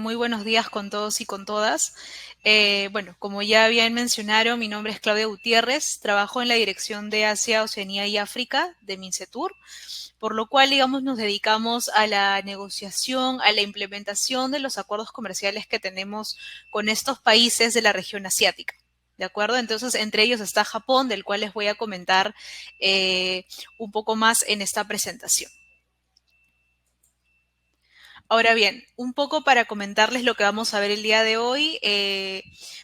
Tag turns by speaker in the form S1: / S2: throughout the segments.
S1: Muy buenos días con todos y con todas. Bueno, como ya bien mencionaron, mi nombre es Claudia Gutiérrez, trabajo en la Dirección de Asia, Oceanía y África de Mincetur, por lo cual, digamos, nos dedicamos a la negociación, a la implementación de los acuerdos comerciales que tenemos con estos países de la región asiática. ¿De acuerdo? Entonces, entre ellos está Japón, del cual les voy a comentar un poco más en esta presentación. Ahora bien, un poco para comentarles lo que vamos a ver el día de hoy,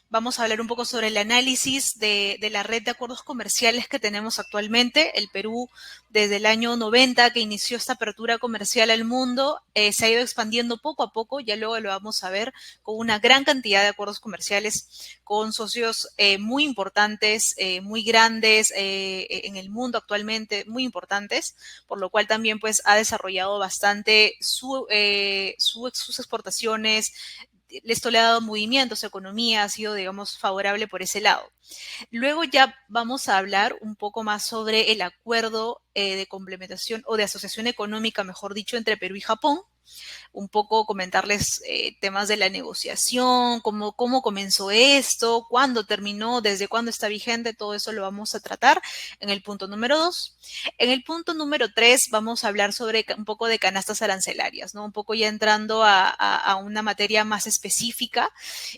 S1: vamos a hablar un poco sobre el análisis de la red de acuerdos comerciales que tenemos actualmente. El Perú, desde el año 90, que inició esta apertura comercial al mundo, se ha ido expandiendo poco a poco, ya luego lo vamos a ver, con una gran cantidad de acuerdos comerciales con socios muy importantes, muy grandes en el mundo actualmente, muy importantes, por lo cual también pues ha desarrollado bastante sus exportaciones, esto le ha dado movimiento a su economía, ha sido, digamos, favorable por ese lado. Luego ya vamos a hablar un poco más sobre el acuerdo de complementación o de asociación económica, mejor dicho, entre Perú y Japón. Un poco comentarles temas de la negociación, cómo comenzó esto, cuándo terminó, desde cuándo está vigente, todo eso lo vamos a tratar en el punto número 2. En el punto número 3 vamos a hablar sobre un poco de canastas arancelarias, ¿no? Un poco ya entrando a una materia más específica.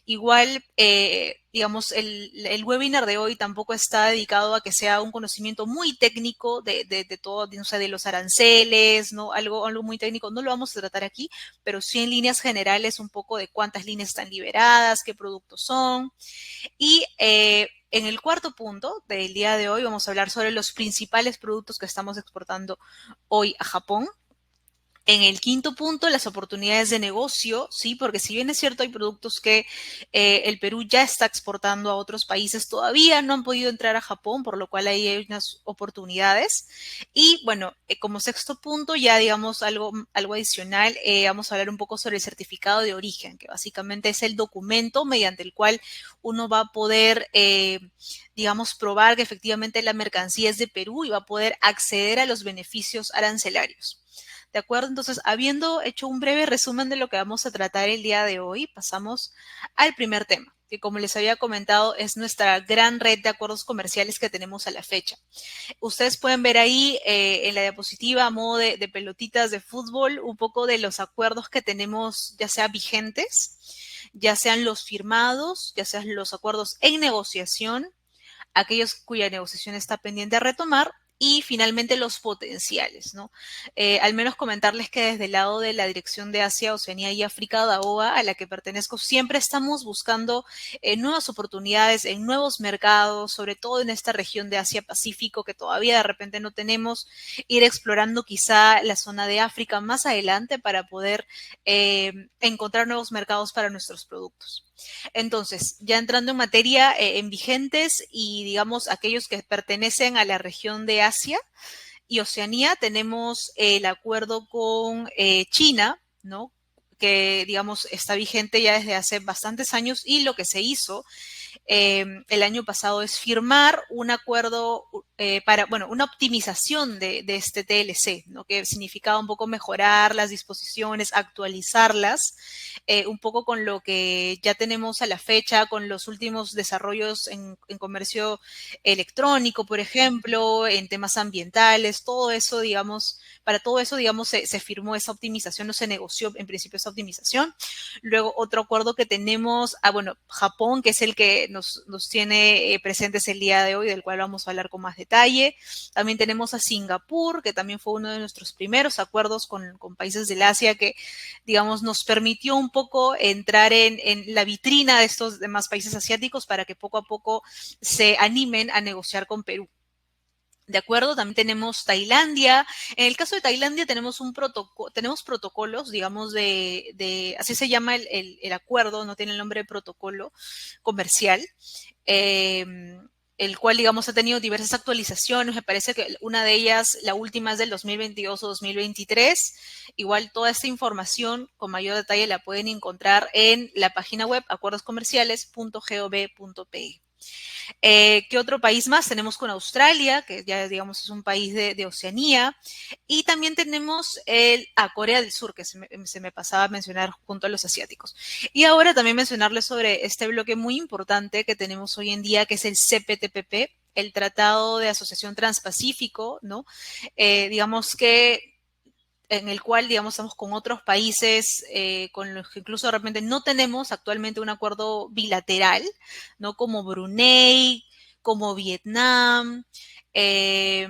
S1: Igual, digamos, el webinar de hoy tampoco está dedicado a que sea un conocimiento muy técnico de todo, o sea, de los aranceles, ¿no? Algo muy técnico, no lo vamos a tratar aquí, pero sí en líneas generales un poco de cuántas líneas están liberadas, qué productos son. Y en el cuarto punto del día de hoy vamos a hablar sobre los principales productos que estamos exportando hoy a Japón. En el quinto punto, las oportunidades de negocio, sí, porque si bien es cierto, hay productos que el Perú ya está exportando a otros países, todavía no han podido entrar a Japón, por lo cual ahí hay unas oportunidades. Y bueno, como sexto punto, ya digamos algo adicional, vamos a hablar un poco sobre el certificado de origen, que básicamente es el documento mediante el cual uno va a poder, digamos, probar que efectivamente la mercancía es de Perú y va a poder acceder a los beneficios arancelarios. ¿De acuerdo? Entonces, habiendo hecho un breve resumen de lo que vamos a tratar el día de hoy, pasamos al primer tema, que como les había comentado es nuestra gran red de acuerdos comerciales que tenemos a la fecha. Ustedes pueden ver ahí en la diapositiva a modo de pelotitas de fútbol un poco de los acuerdos que tenemos, ya sea vigentes, ya sean los firmados, ya sean los acuerdos en negociación, aquellos cuya negociación está pendiente a retomar y finalmente los potenciales, ¿no? Al menos comentarles que desde el lado de la Dirección de Asia, Oceanía y África, DAOA, a la que pertenezco, siempre estamos buscando nuevas oportunidades en nuevos mercados, sobre todo en esta región de Asia-Pacífico que todavía de repente no tenemos, ir explorando quizá la zona de África más adelante para poder encontrar nuevos mercados para nuestros productos. Entonces, ya entrando en materia, en vigentes y digamos aquellos que pertenecen a la región de Asia y Oceanía, tenemos el acuerdo con China, ¿no? Que digamos está vigente ya desde hace bastantes años y lo que se hizo el año pasado es firmar un acuerdo para, bueno, una optimización de este TLC, ¿no? Que significaba un poco mejorar las disposiciones, actualizarlas, un poco con lo que ya tenemos a la fecha, con los últimos desarrollos en comercio electrónico, por ejemplo, en temas ambientales, todo eso, digamos, para todo eso, digamos, se firmó esa optimización, no se negoció en principio esa optimización. Luego, otro acuerdo que tenemos, bueno, Japón, que es el que nos tiene presentes el día de hoy, del cual vamos a hablar con más detalle. También tenemos a Singapur, que también fue uno de nuestros primeros acuerdos con países del Asia que, digamos, nos permitió un poco entrar en la vitrina de estos demás países asiáticos para que poco a poco se animen a negociar con Perú. ¿De acuerdo? También tenemos Tailandia. En el caso de Tailandia tenemos tenemos protocolos, digamos, así se llama el acuerdo, no tiene el nombre de protocolo comercial, eh, el cual, digamos, ha tenido diversas actualizaciones. Me parece que una de ellas, la última es del 2022 o 2023. Igual toda esta información con mayor detalle la pueden encontrar en la página web acuerdoscomerciales.gov.pe. ¿Qué otro país más? Tenemos con Australia, que ya digamos es un país de Oceanía, y también tenemos Corea del Sur, que se me pasaba a mencionar junto a los asiáticos. Y ahora también mencionarles sobre este bloque muy importante que tenemos hoy en día, que es el CPTPP, el Tratado de Asociación Transpacífico, ¿no? Digamos que en el cual, digamos, estamos con otros países con los que incluso de repente no tenemos actualmente un acuerdo bilateral, ¿no? Como Brunei, como Vietnam, eh,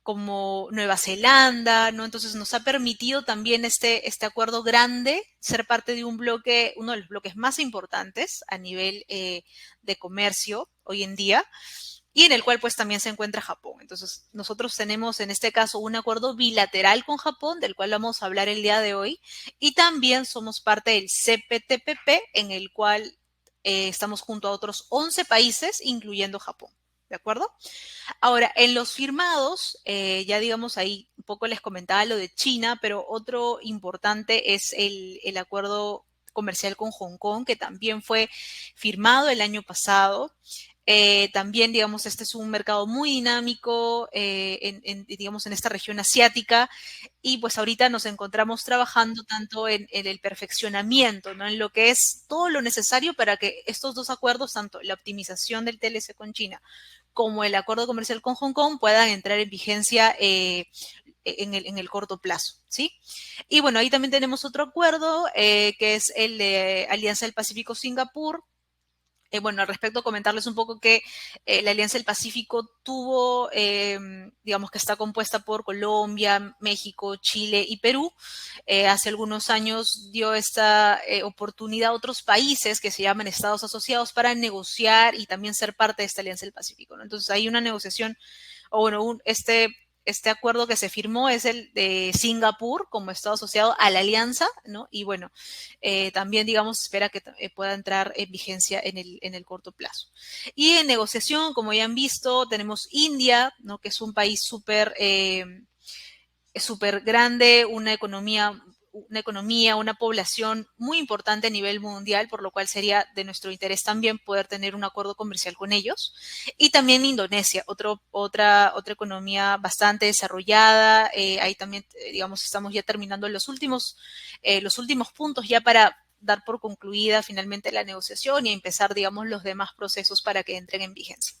S1: como Nueva Zelanda, ¿no? Entonces nos ha permitido también este acuerdo grande ser parte de un bloque, uno de los bloques más importantes a nivel de comercio hoy en día, y en el cual pues también se encuentra Japón. Entonces nosotros tenemos en este caso un acuerdo bilateral con Japón, del cual vamos a hablar el día de hoy, y también somos parte del CPTPP, en el cual estamos junto a otros 11 países, incluyendo Japón. ¿De acuerdo? Ahora, en los firmados, ya digamos ahí un poco les comentaba lo de China, pero otro importante es el acuerdo comercial con Hong Kong, que también fue firmado el año pasado. También, digamos, este es un mercado muy dinámico digamos, en esta región asiática, y pues ahorita nos encontramos trabajando tanto en el perfeccionamiento, ¿no? En lo que es todo lo necesario para que estos dos acuerdos, tanto la optimización del TLC con China como el acuerdo comercial con Hong Kong, puedan entrar en vigencia en el corto plazo, ¿sí? Y bueno, ahí también tenemos otro acuerdo, que es el de Alianza del Pacífico-Singapur. Bueno, al respecto, comentarles un poco que la Alianza del Pacífico tuvo, digamos que está compuesta por Colombia, México, Chile y Perú. Hace algunos años dio esta oportunidad a otros países que se llaman Estados Asociados para negociar y también ser parte de esta Alianza del Pacífico, ¿no? Entonces hay una negociación, o bueno, este acuerdo que se firmó es el de Singapur como Estado asociado a la alianza, ¿no? Y bueno, también, digamos, espera que pueda entrar en vigencia en el corto plazo. Y en negociación, como ya han visto, tenemos India, ¿no? Que es un país súper grande, una población muy importante a nivel mundial, por lo cual sería de nuestro interés también poder tener un acuerdo comercial con ellos. Y también Indonesia, otra economía bastante desarrollada. Ahí también, digamos, estamos ya terminando los últimos puntos ya para dar por concluida finalmente la negociación y empezar, digamos, los demás procesos para que entren en vigencia.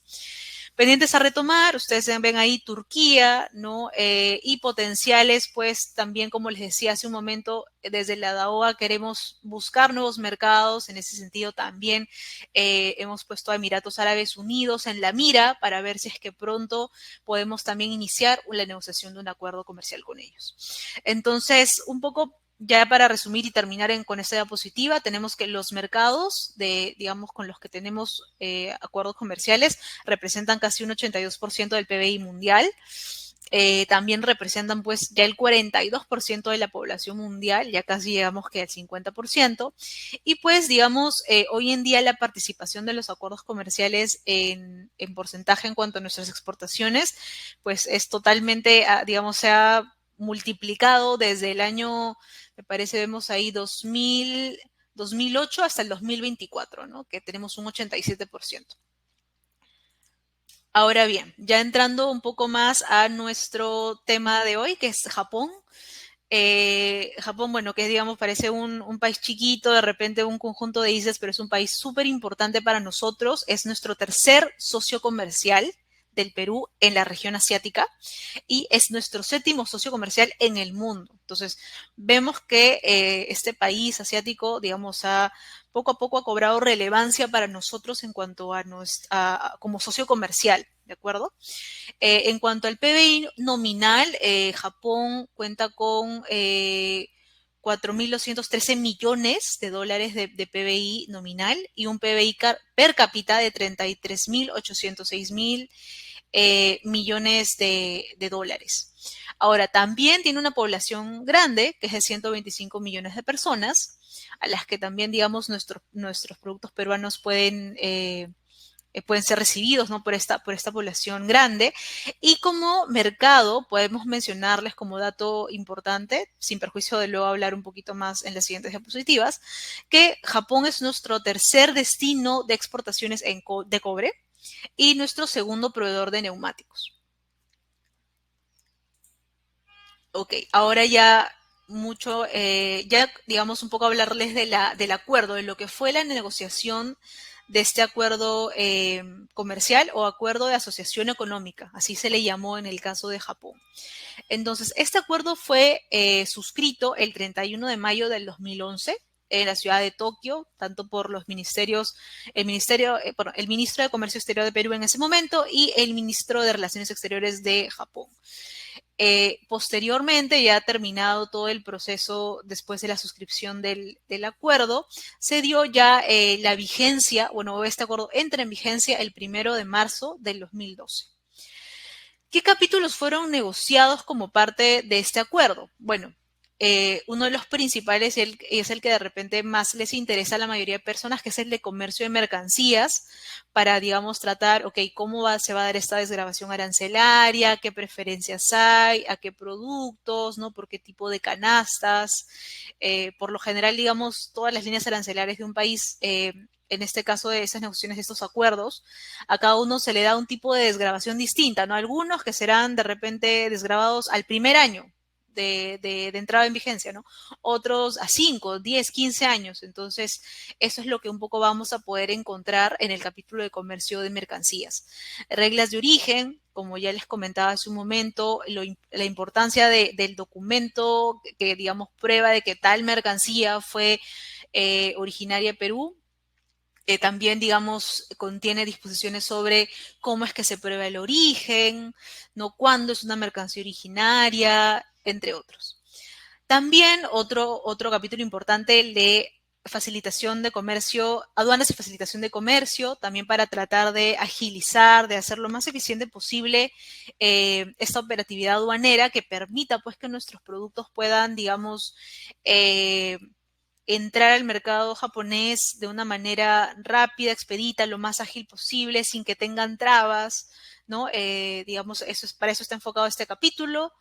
S1: Pendientes a retomar, ustedes ven ahí Turquía, ¿no? Y potenciales, pues también, como les decía hace un momento, desde la DAOA queremos buscar nuevos mercados. En ese sentido también hemos puesto a Emiratos Árabes Unidos en la mira para ver si es que pronto podemos también iniciar la negociación de un acuerdo comercial con ellos. Entonces, un poco ya para resumir y terminar con esta diapositiva, tenemos que los mercados digamos, con los que tenemos acuerdos comerciales representan casi un 82% del PBI mundial. También representan pues ya el 42% de la población mundial, ya casi llegamos que al 50%. Y pues digamos, hoy en día la participación de los acuerdos comerciales en porcentaje en cuanto a nuestras exportaciones, pues es totalmente, digamos, se ha multiplicado desde el año, me parece, vemos ahí 2008 hasta el 2024, ¿no? Que tenemos un 87%. Ahora bien, ya entrando un poco más a nuestro tema de hoy, que es Japón. Japón, bueno, que digamos parece un país chiquito, de repente un conjunto de islas, pero es un país súper importante para nosotros. Es nuestro tercer socio comercial del Perú en la región asiática y es nuestro séptimo socio comercial en el mundo. Entonces, vemos que este país asiático, digamos, poco a poco ha cobrado relevancia para nosotros en cuanto como socio comercial, ¿de acuerdo? En cuanto al PBI nominal, Japón cuenta con 4.213 millones de dólares de PBI nominal y un PBI per cápita de 33.806 millones de dólares. Ahora, también tiene una población grande, que es de 125 millones de personas, a las que también, digamos, nuestros productos peruanos pueden pueden ser recibidos, ¿no? por esta población grande. Y como mercado, podemos mencionarles como dato importante, sin perjuicio de luego hablar un poquito más en las siguientes diapositivas, que Japón es nuestro tercer destino de exportaciones de cobre y nuestro segundo proveedor de neumáticos. Ok, ahora ya mucho, ya digamos un poco hablarles del acuerdo, de lo que fue la negociación de este acuerdo comercial o acuerdo de asociación económica, así se le llamó en el caso de Japón. Entonces, este acuerdo fue suscrito el 31 de mayo del 2011 en la ciudad de Tokio, tanto por los ministerios, el ministro de Comercio Exterior de Perú en ese momento y el ministro de Relaciones Exteriores de Japón. Posteriormente, ya terminado todo el proceso después de la suscripción del acuerdo, se dio ya la vigencia, bueno, este acuerdo entra en vigencia el 1 de marzo del 2012. ¿Qué capítulos fueron negociados como parte de este acuerdo? Bueno, uno de los principales es el que de repente más les interesa a la mayoría de personas, que es el de comercio de mercancías, para, digamos, tratar, ok, se va a dar esta desgravación arancelaria, qué preferencias hay, a qué productos, ¿no? Por qué tipo de canastas. Por lo general, digamos, todas las líneas arancelarias de un país, en este caso de esas negociaciones, de estos acuerdos, a cada uno se le da un tipo de desgravación distinta, ¿no? Algunos que serán de repente desgravados al primer año de entrada en vigencia, ¿no? Otros a 5, 10, 15 años. Entonces, eso es lo que un poco vamos a poder encontrar en el capítulo de comercio de mercancías. Reglas de origen, como ya les comentaba hace un momento, la importancia del documento que, digamos, prueba de que tal mercancía fue originaria de Perú. También, digamos, contiene disposiciones sobre cómo es que se prueba el origen, ¿no? Cuándo es una mercancía originaria, entre otros. También otro capítulo importante, el de facilitación de comercio, aduanas y facilitación de comercio, también para tratar de agilizar, de hacer lo más eficiente posible esta operatividad aduanera que permita, pues, que nuestros productos puedan, digamos, entrar al mercado japonés de una manera rápida, expedita, lo más ágil posible, sin que tengan trabas, ¿no? Digamos, para eso está enfocado este capítulo.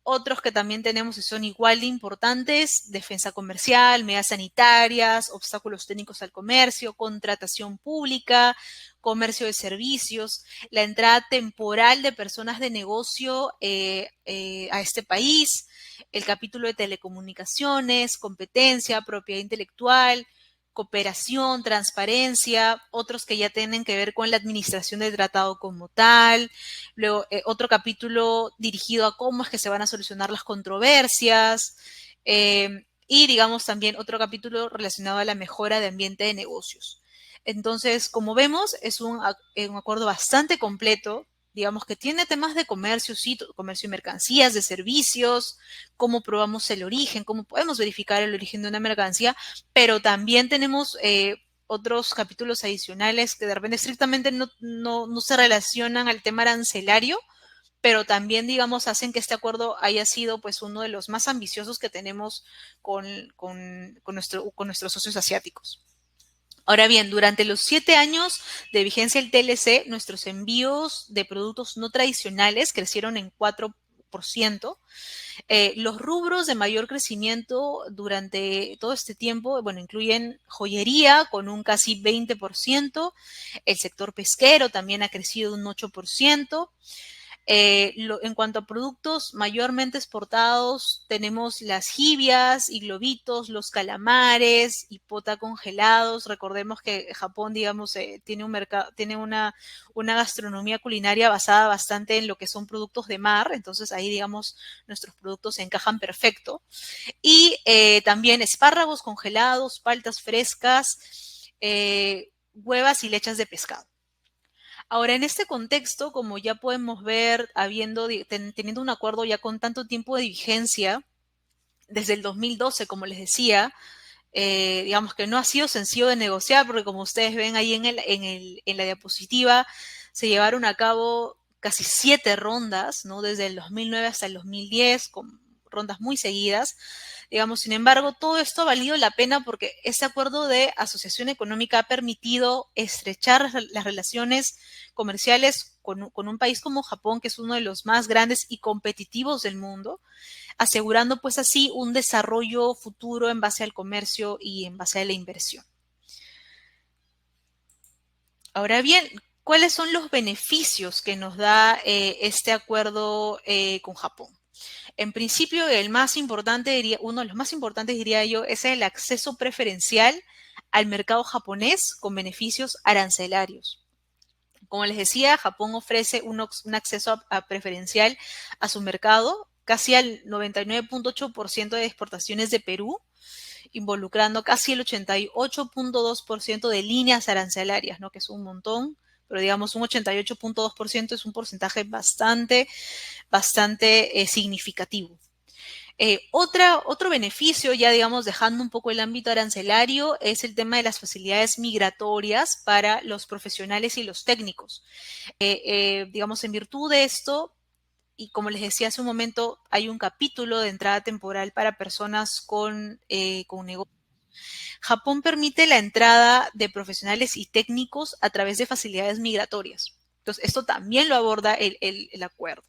S1: Otros que también tenemos y son igual de importantes: defensa comercial, medidas sanitarias, obstáculos técnicos al comercio, contratación pública, comercio de servicios, la entrada temporal de personas de negocio a este país, el capítulo de telecomunicaciones, competencia, propiedad intelectual, cooperación, transparencia, otros que ya tienen que ver con la administración del tratado como tal. Luego, otro capítulo dirigido a cómo es que se van a solucionar las controversias. Y, digamos, también otro capítulo relacionado a la mejora de ambiente de negocios. Entonces, como vemos, es un acuerdo bastante completo, digamos, que tiene temas de comercio, sí, comercio de mercancías, de servicios, cómo probamos el origen, cómo podemos verificar el origen de una mercancía, pero también tenemos otros capítulos adicionales que de repente estrictamente no se relacionan al tema arancelario, pero también, digamos, hacen que este acuerdo haya sido, pues, uno de los más ambiciosos que tenemos con nuestros socios asiáticos. Ahora bien, durante los 7 años de vigencia del TLC, nuestros envíos de productos no tradicionales crecieron en 4%. Los rubros de mayor crecimiento durante todo este tiempo, bueno, incluyen joyería con un casi 20%, el sector pesquero también ha crecido un 8%. En cuanto a productos mayormente exportados, tenemos las jibias y globitos, los calamares y pota congelados. Recordemos que Japón, digamos, tiene una gastronomía culinaria basada bastante en lo que son productos de mar, entonces ahí, digamos, nuestros productos se encajan perfecto. Y también espárragos congelados, paltas frescas, huevas y lechas de pescado. Ahora, en este contexto, como ya podemos ver, teniendo un acuerdo ya con tanto tiempo de vigencia, desde el 2012, como les decía, digamos que no ha sido sencillo de negociar, porque como ustedes ven ahí en la diapositiva, se llevaron a cabo casi 7 rondas, ¿no? Desde el 2009 hasta el 2010, con rondas muy seguidas. Digamos, sin embargo, todo esto ha valido la pena porque este acuerdo de asociación económica ha permitido estrechar las relaciones comerciales con un país como Japón, que es uno de los más grandes y competitivos del mundo, asegurando pues así un desarrollo futuro en base al comercio y en base a la inversión. Ahora bien, ¿cuáles son los beneficios que nos da este acuerdo con Japón? En principio, el más importante, uno de los más importantes, diría yo, es el acceso preferencial al mercado japonés con beneficios arancelarios. Como les decía, Japón ofrece un acceso preferencial a su mercado, casi al 99.8% de exportaciones de Perú, involucrando casi el 88.2% de líneas arancelarias, ¿no? Que es un montón, pero digamos un 88.2% es un porcentaje bastante significativo. Otro beneficio, ya digamos dejando un poco el ámbito arancelario, es el tema de las facilidades migratorias para los profesionales y los técnicos. Digamos, en virtud de esto, y como les decía hace un momento, hay un capítulo de entrada temporal para personas con negocios. Japón permite la entrada de profesionales y técnicos a través de facilidades migratorias. Entonces, esto también lo aborda el acuerdo.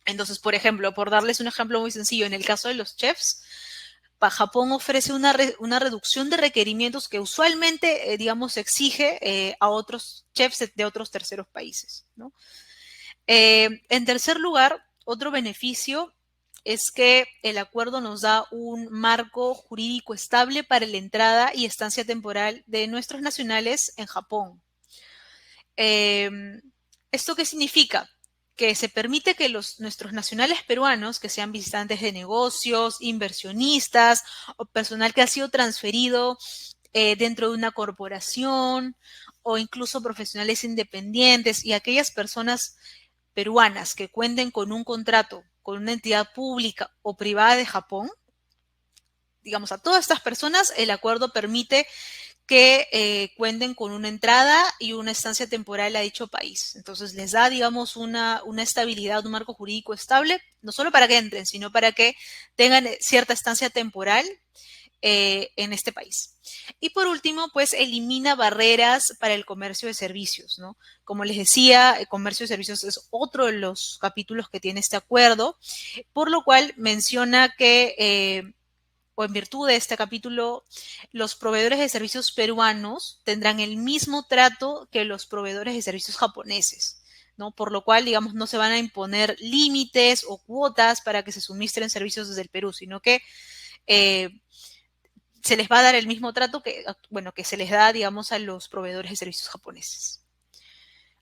S1: Entonces, por ejemplo, por darles un ejemplo muy sencillo, en el caso de los chefs, Japón ofrece una reducción de requerimientos que usualmente, digamos, exige a otros chefs de otros terceros países, ¿no? En tercer lugar, otro beneficio es que el acuerdo nos da un marco jurídico estable para la entrada y estancia temporal de nuestros nacionales en Japón. ¿Esto qué significa? Que se permite que nuestros nacionales peruanos, que sean visitantes de negocios, inversionistas o personal que ha sido transferido dentro de una corporación o incluso profesionales independientes y aquellas personas peruanas que cuenten con un contrato con una entidad pública o privada de Japón, digamos, a todas estas personas el acuerdo permite que cuenten con una entrada y una estancia temporal a dicho país. Entonces les da, digamos, una estabilidad, un marco jurídico estable, no solo para que entren, sino para que tengan cierta estancia temporal en este país. Y por último, pues elimina barreras para el comercio de servicios, ¿no? Como les decía, el comercio de servicios es otro de los capítulos que tiene este acuerdo, por lo cual menciona que o en virtud de este capítulo, los proveedores de servicios peruanos tendrán el mismo trato que los proveedores de servicios japoneses, ¿no? Por lo cual, digamos, no se van a imponer límites o cuotas para que se suministren servicios desde el Perú, sino que se les va a dar el mismo trato que, bueno, que se les da, digamos, a los proveedores de servicios japoneses.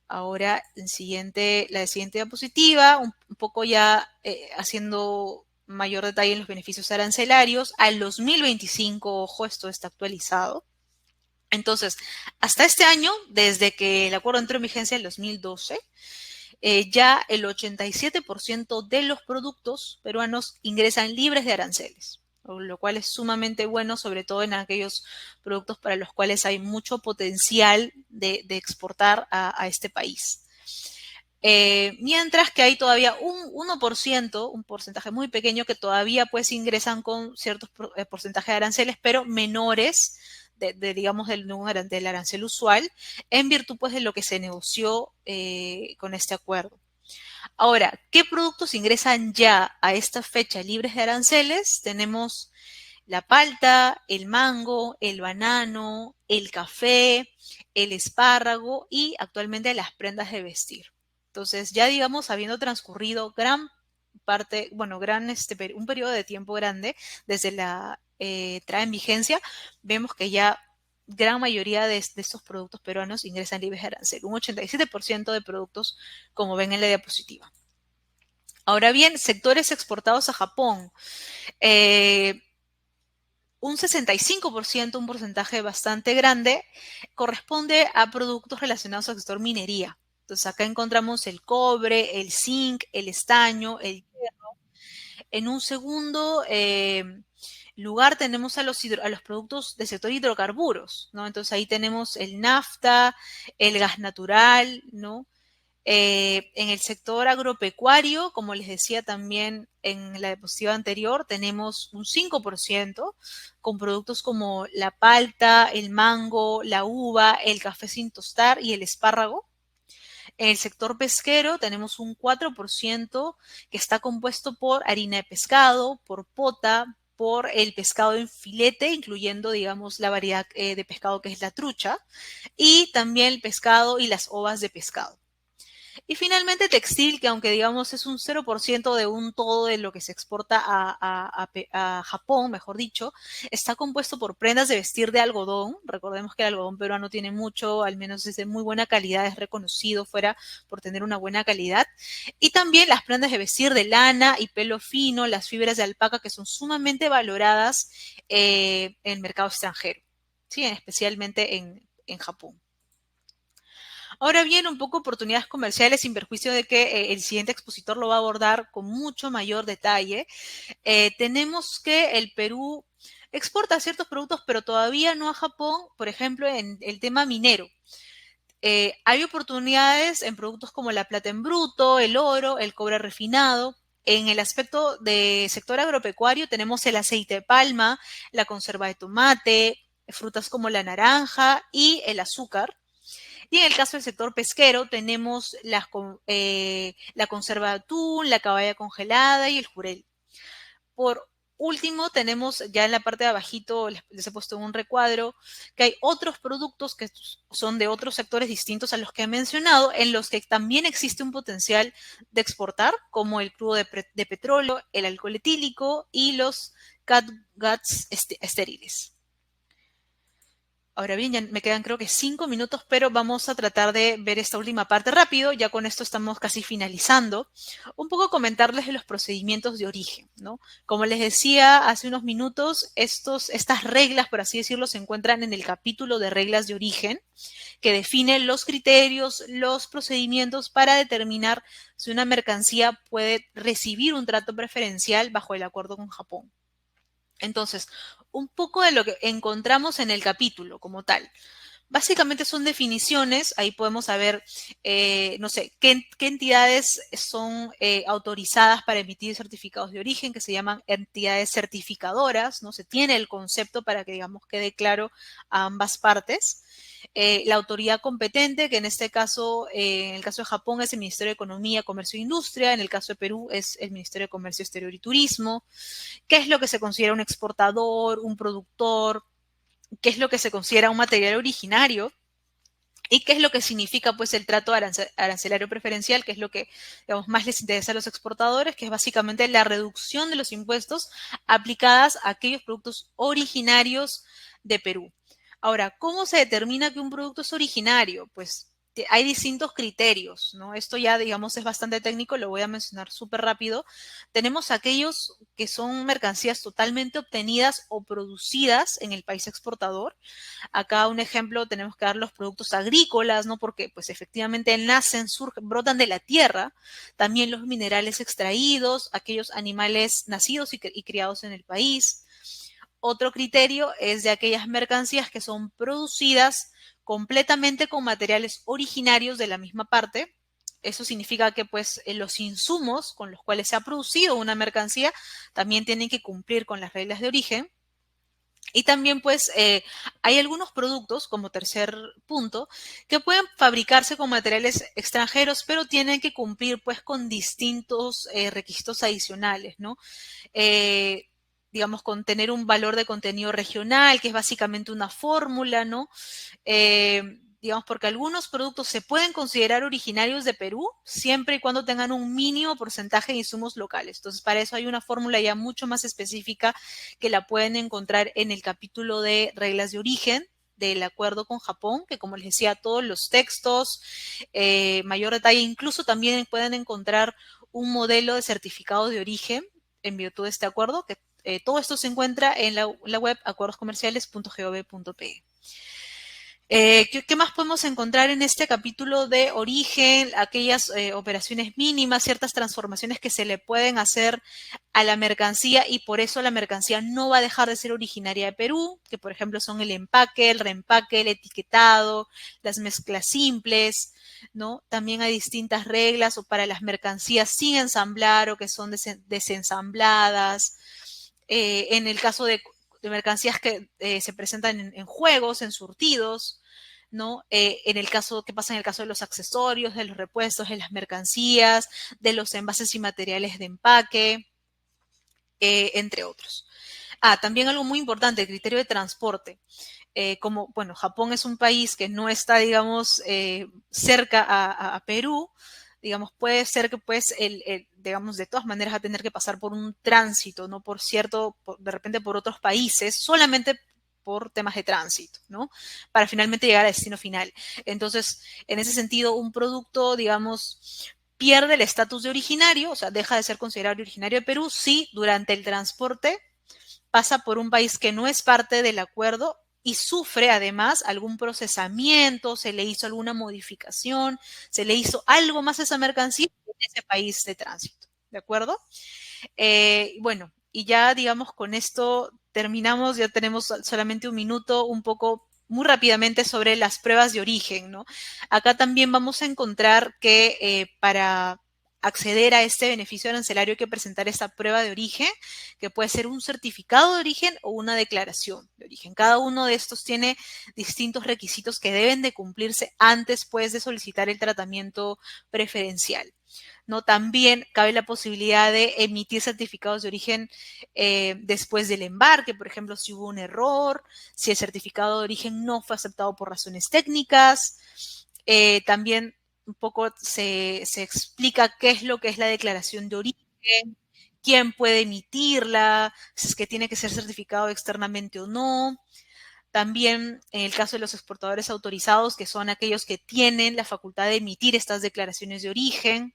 S1: Ahora, la siguiente diapositiva, un poco ya haciendo mayor detalle en los beneficios arancelarios. Al 2025, ojo, esto está actualizado. Entonces, hasta este año, desde que el acuerdo entró en vigencia en 2012, ya el 87% de los productos peruanos ingresan libres de aranceles, lo cual es sumamente bueno, sobre todo en aquellos productos para los cuales hay mucho potencial de exportar a este país. Mientras que hay todavía un 1%, un porcentaje muy pequeño que todavía pues ingresan con ciertos porcentajes de aranceles, pero menores digamos, del arancel usual, en virtud pues de lo que se negoció con este acuerdo. Ahora, ¿qué productos ingresan ya a esta fecha libres de aranceles? Tenemos la palta, el mango, el banano, el café, el espárrago y actualmente las prendas de vestir. Entonces, ya digamos, habiendo transcurrido gran parte, bueno, un periodo de tiempo grande desde la entrada en vigencia, vemos que ya gran mayoría de estos productos peruanos ingresan libres de arancel, un 87% de productos, como ven en la diapositiva. Ahora bien, sectores exportados a Japón. Un 65%, un porcentaje bastante grande, corresponde a productos relacionados al sector minería. Entonces acá encontramos el cobre, el zinc, el estaño, el hierro. En un segundo lugar tenemos a los productos del sector hidrocarburos, ¿no? Entonces ahí tenemos el nafta, el gas natural, ¿no? En el sector agropecuario, como les decía también en la diapositiva anterior, tenemos un 5% con productos como la palta, el mango, la uva, el café sin tostar y el espárrago. En el sector pesquero tenemos un 4% que está compuesto por harina de pescado, por pota, por el pescado en filete, incluyendo, digamos, la variedad de pescado que es la trucha, y también el pescado y las ovas de pescado. Y finalmente textil, que aunque digamos es un 0% de un todo de lo que se exporta a Japón, mejor dicho, está compuesto por prendas de vestir de algodón. Recordemos que el algodón peruano tiene mucho, al menos es de muy buena calidad, es reconocido fuera por tener una buena calidad. Y también las prendas de vestir de lana y pelo fino, las fibras de alpaca que son sumamente valoradas en el mercado extranjero, ¿sí? Especialmente en Japón. Ahora bien, un poco oportunidades comerciales sin perjuicio de que el siguiente expositor lo va a abordar con mucho mayor detalle. Tenemos que el Perú exporta ciertos productos, pero todavía no a Japón, por ejemplo, en el tema minero. Hay oportunidades en productos como la plata en bruto, el oro, el cobre refinado. En el aspecto de sector agropecuario tenemos el aceite de palma, la conserva de tomate, frutas como la naranja y el azúcar. Y en el caso del sector pesquero tenemos la conserva de atún, la caballa congelada y el jurel. Por último, tenemos ya en la parte de abajito, les he puesto un recuadro, que hay otros productos que son de otros sectores distintos a los que he mencionado, en los que también existe un potencial de exportar, como el crudo de petróleo, el alcohol etílico y los catguts estériles. Ahora bien, ya me quedan creo que 5 minutos, pero vamos a tratar de ver esta última parte rápido. Ya con esto estamos casi finalizando. Un poco comentarles de los procedimientos de origen, ¿no? Como les decía hace unos minutos, estas reglas, por así decirlo, se encuentran en el capítulo de reglas de origen, que define los criterios, los procedimientos para determinar si una mercancía puede recibir un trato preferencial bajo el acuerdo con Japón. Entonces, un poco de lo que encontramos en el capítulo como tal. Básicamente son definiciones, ahí podemos saber, no sé, qué entidades son autorizadas para emitir certificados de origen, que se llaman entidades certificadoras, ¿no? Se tiene el concepto para que, digamos, quede claro a ambas partes. La autoridad competente, que en este caso, en el caso de Japón es el Ministerio de Economía, Comercio e Industria, en el caso de Perú es el Ministerio de Comercio Exterior y Turismo. ¿Qué es lo que se considera un exportador, un productor? ¿Qué es lo que se considera un material originario? ¿Y qué es lo que significa pues el trato arancelario preferencial? Que es lo que digamos, más les interesa a los exportadores, que es básicamente la reducción de los impuestos aplicadas a aquellos productos originarios de Perú. Ahora, ¿cómo se determina que un producto es originario? Pues hay distintos criterios, ¿no? Esto ya, digamos, es bastante técnico, lo voy a mencionar súper rápido. Tenemos aquellos que son mercancías totalmente obtenidas o producidas en el país exportador. Acá un ejemplo tenemos que dar los productos agrícolas, ¿no? Porque pues efectivamente nacen, surgen, brotan de la tierra. También los minerales extraídos, aquellos animales nacidos y criados en el país. Otro criterio es de aquellas mercancías que son producidas completamente con materiales originarios de la misma parte. Eso significa que pues los insumos con los cuales se ha producido una mercancía también tienen que cumplir con las reglas de origen. Y también, pues, hay algunos productos, como tercer punto, que pueden fabricarse con materiales extranjeros, pero tienen que cumplir, pues, con distintos requisitos adicionales, ¿no? Eh, digamos, con tener un valor de contenido regional, que es básicamente una fórmula, ¿no? Digamos, porque algunos productos se pueden considerar originarios de Perú siempre y cuando tengan un mínimo porcentaje de insumos locales. Entonces, para eso hay una fórmula ya mucho más específica que la pueden encontrar en el capítulo de reglas de origen del acuerdo con Japón, que como les decía, todos los textos, mayor detalle, incluso también pueden encontrar un modelo de certificado de origen en virtud de este acuerdo, que todo esto se encuentra en la web acuerdoscomerciales.gov.pe. ¿Qué más podemos encontrar en este capítulo de origen? Aquellas operaciones mínimas, ciertas transformaciones que se le pueden hacer a la mercancía y por eso la mercancía no va a dejar de ser originaria de Perú, que por ejemplo son el empaque, el reempaque, el etiquetado, las mezclas simples, ¿no? También hay distintas reglas o para las mercancías sin ensamblar o que son desensambladas. En el caso de mercancías que se presentan en juegos, en surtidos, ¿no? En el caso, ¿qué pasa en el caso de los accesorios, de los repuestos, de las mercancías, de los envases y materiales de empaque, entre otros? También algo muy importante, el criterio de transporte. Como, bueno, Japón es un país que no está, digamos, cerca a Perú, digamos, puede ser que, pues, digamos, de todas maneras va a tener que pasar por un tránsito, ¿no? Por cierto, de repente por otros países, solamente por temas de tránsito, ¿no? Para finalmente llegar al destino final. Entonces, en ese sentido, un producto, digamos, pierde el estatus de originario, o sea, deja de ser considerado originario de Perú si durante el transporte pasa por un país que no es parte del acuerdo y sufre además algún procesamiento, se le hizo alguna modificación, se le hizo algo más a esa mercancía en ese país de tránsito. ¿De acuerdo? Bueno, y ya digamos con esto terminamos, ya tenemos solamente un minuto, un poco muy rápidamente sobre las pruebas de origen, ¿no? Acá también vamos a encontrar que para acceder a este beneficio arancelario hay que presentar esta prueba de origen, que puede ser un certificado de origen o una declaración de origen. Cada uno de estos tiene distintos requisitos que deben de cumplirse antes, pues, de solicitar el tratamiento preferencial. ¿No? También cabe la posibilidad de emitir certificados de origen después del embarque, por ejemplo, si hubo un error, si el certificado de origen no fue aceptado por razones técnicas. También un poco se explica qué es lo que es la declaración de origen, quién puede emitirla, si es que tiene que ser certificado externamente o no. También en el caso de los exportadores autorizados, que son aquellos que tienen la facultad de emitir estas declaraciones de origen.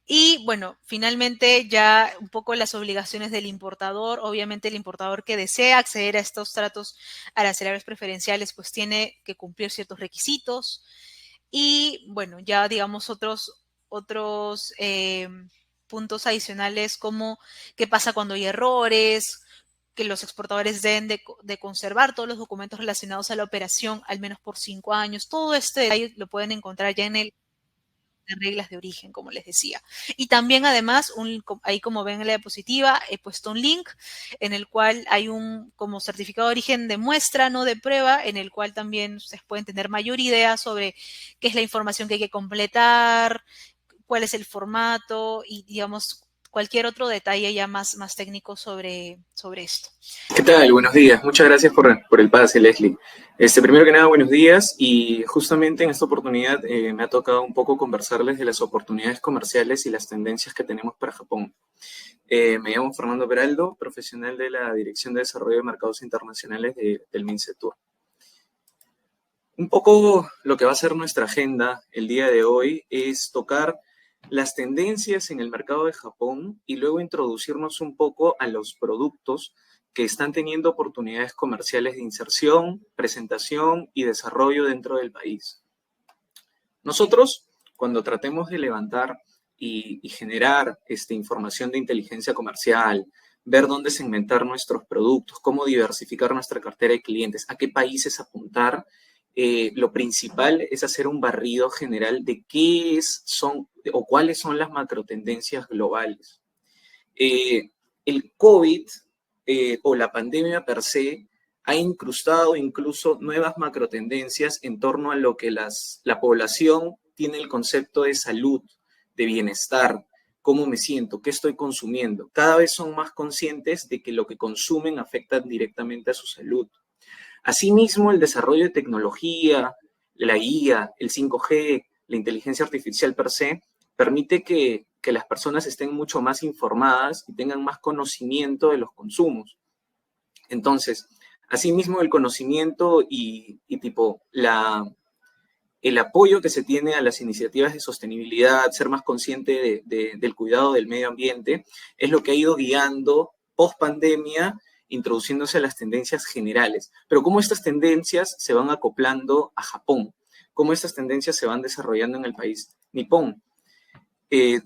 S1: Y bueno, finalmente ya un poco las obligaciones del importador. Obviamente el importador que desea acceder a estos tratos arancelarios preferenciales pues tiene que cumplir ciertos requisitos. Y bueno, ya digamos otros puntos adicionales como qué pasa cuando hay errores, que los exportadores deben de conservar todos los documentos relacionados a la operación al menos por 5 años. Todo este detalle lo pueden encontrar ya en el de reglas de origen, como les decía. Y también además, ahí como ven en la diapositiva, he puesto un link en el cual hay un como certificado de origen de muestra, no de prueba, en el cual también ustedes pueden tener mayor idea sobre qué es la información que hay que completar, cuál es el formato y digamos cualquier otro detalle ya más técnico sobre esto.
S2: ¿Qué tal? Buenos días. Muchas gracias por el pase, Leslie. Primero que nada, buenos días. Y justamente en esta oportunidad me ha tocado un poco conversarles de las oportunidades comerciales y las tendencias que tenemos para Japón. Me llamo Fernando Peraldo, profesional de la Dirección de Desarrollo de Mercados Internacionales del MINCETUR. Un poco lo que va a ser nuestra agenda el día de hoy es tocar las tendencias en el mercado de Japón y luego introducirnos un poco a los productos que están teniendo oportunidades comerciales de inserción, presentación y desarrollo dentro del país. Nosotros, cuando tratemos de levantar y generar información de inteligencia comercial, ver dónde segmentar nuestros productos, cómo diversificar nuestra cartera de clientes, a qué países apuntar, lo principal es hacer un barrido general de qué son o cuáles son las macrotendencias globales. El COVID o la pandemia per se ha incrustado incluso nuevas macrotendencias en torno a lo que la población tiene el concepto de salud, de bienestar, cómo me siento, qué estoy consumiendo. Cada vez son más conscientes de que lo que consumen afecta directamente a su salud. Asimismo, el desarrollo de tecnología, la IA, el 5G, la inteligencia artificial per se, permite que las personas estén mucho más informadas y tengan más conocimiento de los consumos. Entonces, asimismo, el conocimiento y el apoyo que se tiene a las iniciativas de sostenibilidad, ser más consciente del cuidado del medio ambiente, es lo que ha ido guiando post pandemia introduciéndose a las tendencias generales, pero cómo estas tendencias se van acoplando a Japón, cómo estas tendencias se van desarrollando en el país nipón.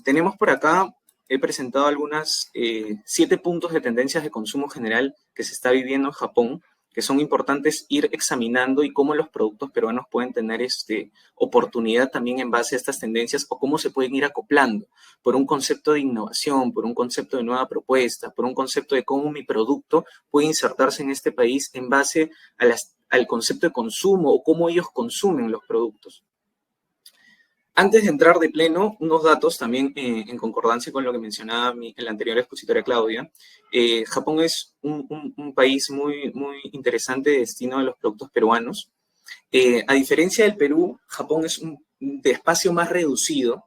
S2: Tenemos por acá, he presentado algunas 7 puntos de tendencias de consumo general que se está viviendo en Japón, que son importantes ir examinando y cómo los productos peruanos pueden tener oportunidad también en base a estas tendencias o cómo se pueden ir acoplando por un concepto de innovación, por un concepto de nueva propuesta, por un concepto de cómo mi producto puede insertarse en este país en base al concepto de consumo o cómo ellos consumen los productos. Antes de entrar de pleno, unos datos también en concordancia con lo que mencionaba la anterior expositora Claudia. Japón es un país muy, muy interesante de destino de los productos peruanos. A diferencia del Perú, Japón es de espacio más reducido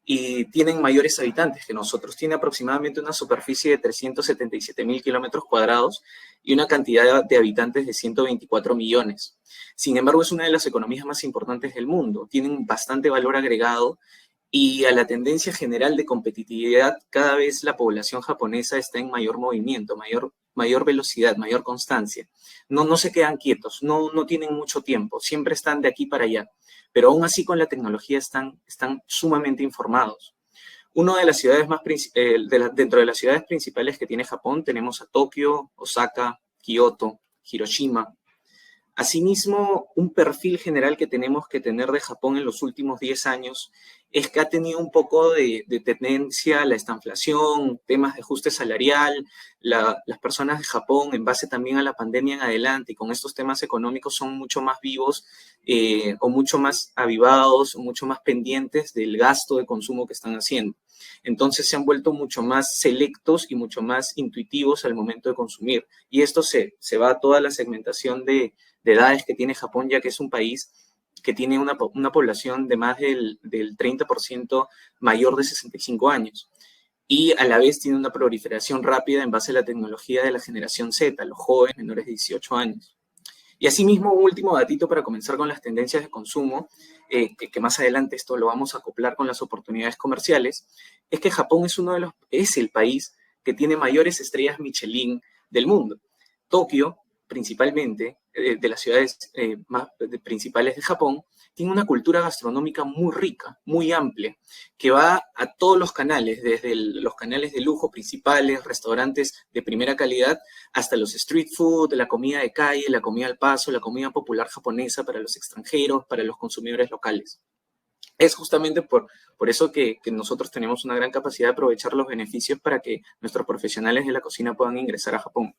S2: y tienen mayores habitantes que nosotros. Tiene aproximadamente una superficie de 377.000 kilómetros cuadrados y una cantidad de habitantes de 124 millones. Sin embargo, es una de las economías más importantes del mundo. Tienen bastante valor agregado y a la tendencia general de competitividad, cada vez la población japonesa está en mayor movimiento, mayor velocidad, mayor constancia. No se quedan quietos, no tienen mucho tiempo, siempre están de aquí para allá. Pero aún así con la tecnología están sumamente informados. Una de las ciudades dentro de las ciudades principales que tiene Japón, tenemos a Tokio, Osaka, Kioto, Hiroshima. Asimismo, un perfil general que tenemos que tener de Japón en los últimos 10 años es que ha tenido un poco de tendencia a la estanflación, temas de ajuste salarial. Las personas de Japón, en base también a la pandemia en adelante y con estos temas económicos, son mucho más vivos o mucho más avivados, o mucho más pendientes del gasto de consumo que están haciendo. Entonces se han vuelto mucho más selectos y mucho más intuitivos al momento de consumir. Y esto se va a toda la segmentación de edades que tiene Japón, ya que es un país que tiene una población de más del 30% mayor de 65 años. Y a la vez tiene una proliferación rápida en base a la tecnología de la generación Z, los jóvenes menores de 18 años. Y asimismo, un último datito para comenzar con las tendencias de consumo, que más adelante esto lo vamos a acoplar con las oportunidades comerciales, es que Japón es el país que tiene mayores estrellas Michelin del mundo. Tokio, principalmente, de las ciudades más principales de Japón, tiene una cultura gastronómica muy rica, muy amplia, que va a todos los canales, desde los canales de lujo principales, restaurantes de primera calidad, hasta los street food, la comida de calle, la comida al paso, la comida popular japonesa para los extranjeros, para los consumidores locales. Es justamente por eso que nosotros tenemos una gran capacidad de aprovechar los beneficios para que nuestros profesionales de la cocina puedan ingresar a Japón.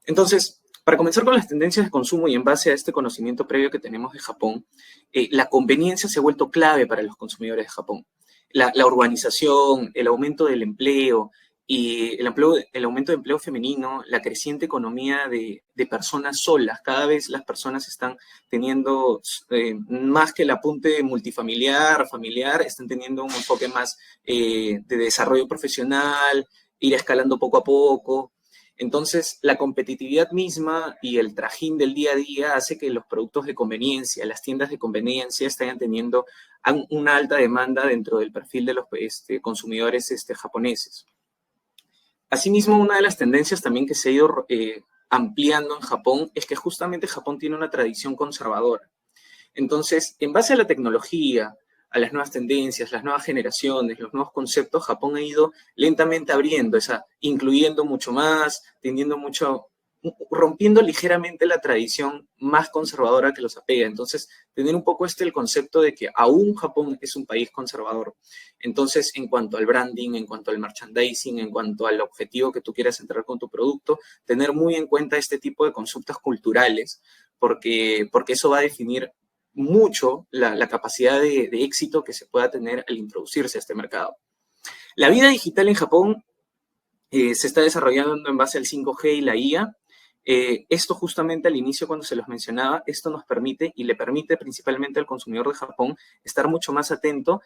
S2: Entonces, para comenzar con las tendencias de consumo y en base a este conocimiento previo que tenemos de Japón, la conveniencia se ha vuelto clave para los consumidores de Japón. La urbanización, el aumento del empleo y el aumento de empleo femenino, la creciente economía de personas solas. Cada vez las personas están teniendo, más que el apunte multifamiliar, familiar, están teniendo un enfoque más de desarrollo profesional, ir escalando poco a poco. Entonces, la competitividad misma y el trajín del día a día hace que los productos de conveniencia, las tiendas de conveniencia estén teniendo una alta demanda dentro del perfil de los consumidores japoneses. Asimismo, una de las tendencias también que se ha ido ampliando en Japón es que justamente Japón tiene una tradición conservadora. Entonces, en base a la tecnología, a las nuevas tendencias, las nuevas generaciones, los nuevos conceptos, Japón ha ido lentamente abriendo, incluyendo mucho más, rompiendo ligeramente la tradición más conservadora que los apega. Entonces, tener un poco el concepto de que aún Japón es un país conservador. Entonces, en cuanto al branding, en cuanto al merchandising, en cuanto al objetivo que tú quieras entrar con tu producto, tener muy en cuenta este tipo de consultas culturales, porque eso va a definir mucho la capacidad de éxito que se pueda tener al introducirse a este mercado. La vida digital en Japón se está desarrollando en base al 5G y la IA. Esto justamente al inicio cuando se los mencionaba, esto nos permite y le permite principalmente al consumidor de Japón estar mucho más atento,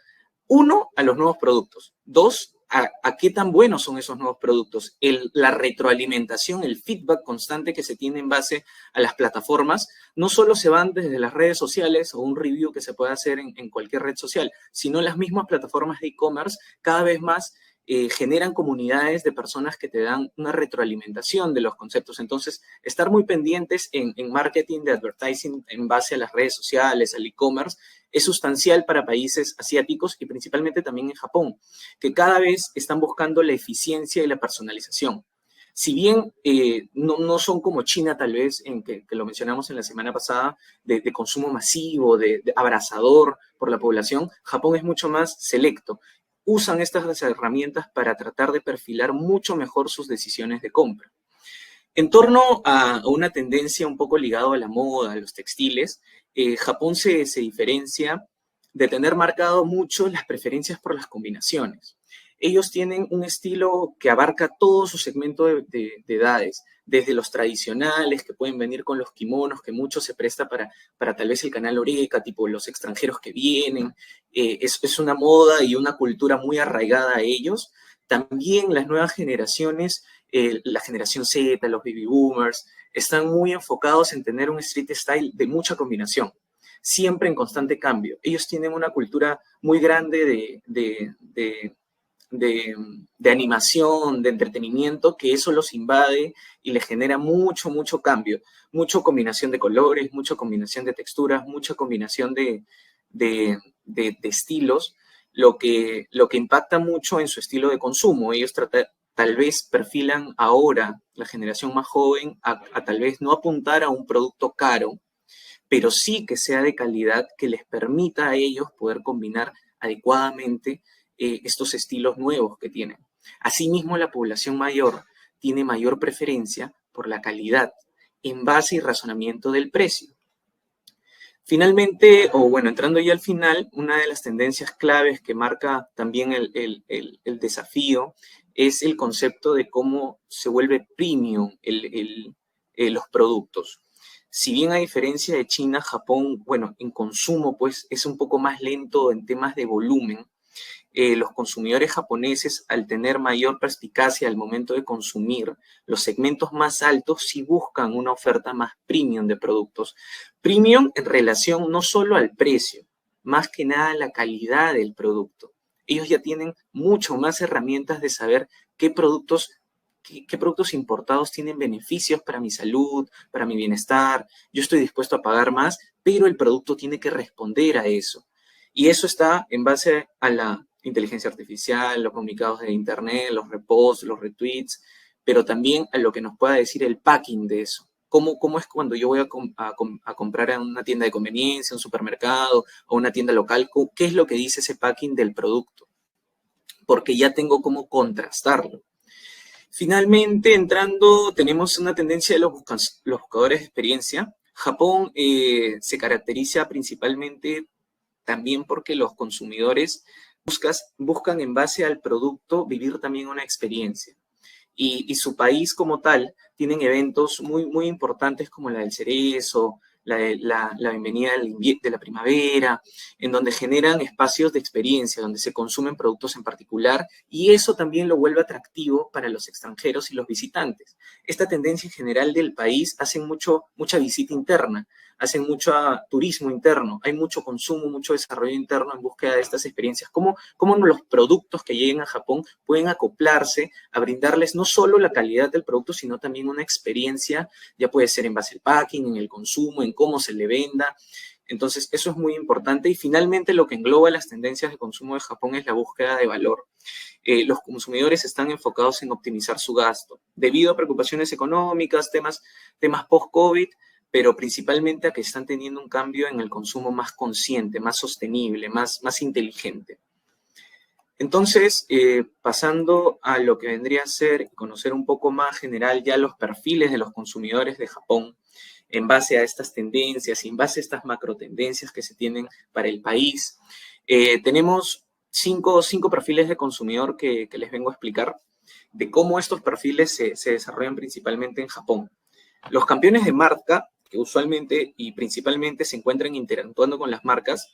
S2: uno, a los nuevos productos, dos, a qué tan buenos son esos nuevos productos, la retroalimentación, el feedback constante que se tiene en base a las plataformas, no solo se van desde las redes sociales o un review que se puede hacer en cualquier red social, sino las mismas plataformas de e-commerce cada vez más generan comunidades de personas que te dan una retroalimentación de los conceptos. Entonces, estar muy pendientes en marketing de advertising en base a las redes sociales, al e-commerce, es sustancial para países asiáticos y principalmente también en Japón, que cada vez están buscando la eficiencia y la personalización. Si bien no son como China, tal vez, en que lo mencionamos en la semana pasada, de consumo masivo, de abrazador por la población, Japón es mucho más selecto. Usan estas herramientas para tratar de perfilar mucho mejor sus decisiones de compra. En torno a una tendencia un poco ligada a la moda, a los textiles, Japón se diferencia de tener marcado mucho las preferencias por las combinaciones. Ellos tienen un estilo que abarca todo su segmento de edades, desde los tradicionales, que pueden venir con los kimonos, que mucho se presta para tal vez el canal Oreca, tipo los extranjeros que vienen. Es una moda y una cultura muy arraigada a ellos. También las nuevas generaciones, la generación Z, los baby boomers, están muy enfocados en tener un street style de mucha combinación, siempre en constante cambio. Ellos tienen una cultura muy grande de animación, de entretenimiento, que eso los invade y les genera mucho cambio, mucha combinación de colores, mucha combinación de texturas, mucha combinación de estilos, lo que impacta mucho en su estilo de consumo. Ellos tal vez perfilan ahora la generación más joven a tal vez no apuntar a un producto caro, pero sí que sea de calidad, que les permita a ellos poder combinar adecuadamente estos estilos nuevos que tienen. Asimismo, la población mayor tiene mayor preferencia por la calidad en base y razonamiento del precio. Finalmente, o bueno, entrando ya al final, una de las tendencias claves que marca también el desafío es el concepto de cómo se vuelve premium los productos. Si bien a diferencia de China, Japón, bueno, en consumo pues es un poco más lento en temas de volumen. Los consumidores japoneses, al tener mayor perspicacia al momento de consumir, los segmentos más altos sí buscan una oferta más premium de productos. Premium en relación no solo al precio, más que nada a la calidad del producto. Ellos ya tienen mucho más herramientas de saber qué productos importados tienen beneficios para mi salud, para mi bienestar. Yo estoy dispuesto a pagar más, pero el producto tiene que responder a eso. Y eso está en base a la inteligencia artificial, los comunicados de internet, los reposts, los retweets, pero también a lo que nos pueda decir el packing de eso. ¿Cómo es cuando yo voy a comprar a una tienda de conveniencia, un supermercado o una tienda local? ¿Qué es lo que dice ese packing del producto? Porque ya tengo cómo contrastarlo. Finalmente, entrando, tenemos una tendencia de los buscadores de experiencia. Japón se caracteriza principalmente también porque los consumidores buscan en base al producto vivir también una experiencia. Y su país como tal tienen eventos muy importantes como la del Cerezo, la bienvenida de la primavera, en donde generan espacios de experiencia, donde se consumen productos en particular, y eso también lo vuelve atractivo para los extranjeros y los visitantes. Esta tendencia en general del país hacen mucha visita interna, hacen mucho turismo interno, hay mucho consumo, mucho desarrollo interno en búsqueda de estas experiencias. ¿Cómo los productos que lleguen a Japón pueden acoplarse a brindarles no solo la calidad del producto, sino también una experiencia, ya puede ser en base al packing, en el consumo, en cómo se le venda? Entonces, eso es muy importante. Y finalmente, lo que engloba las tendencias de consumo de Japón es la búsqueda de valor. Los consumidores están enfocados en optimizar su gasto, debido a preocupaciones económicas, temas post-COVID, pero principalmente a que están teniendo un cambio en el consumo más consciente, más sostenible, más inteligente. Entonces, pasando a lo que vendría a ser conocer un poco más general ya los perfiles de los consumidores de Japón, en base a estas tendencias y en base a estas macro tendencias que se tienen para el país, tenemos cinco perfiles de consumidor que les vengo a explicar de cómo estos perfiles se desarrollan principalmente en Japón. Los campeones de marca, que usualmente y principalmente se encuentran interactuando con las marcas,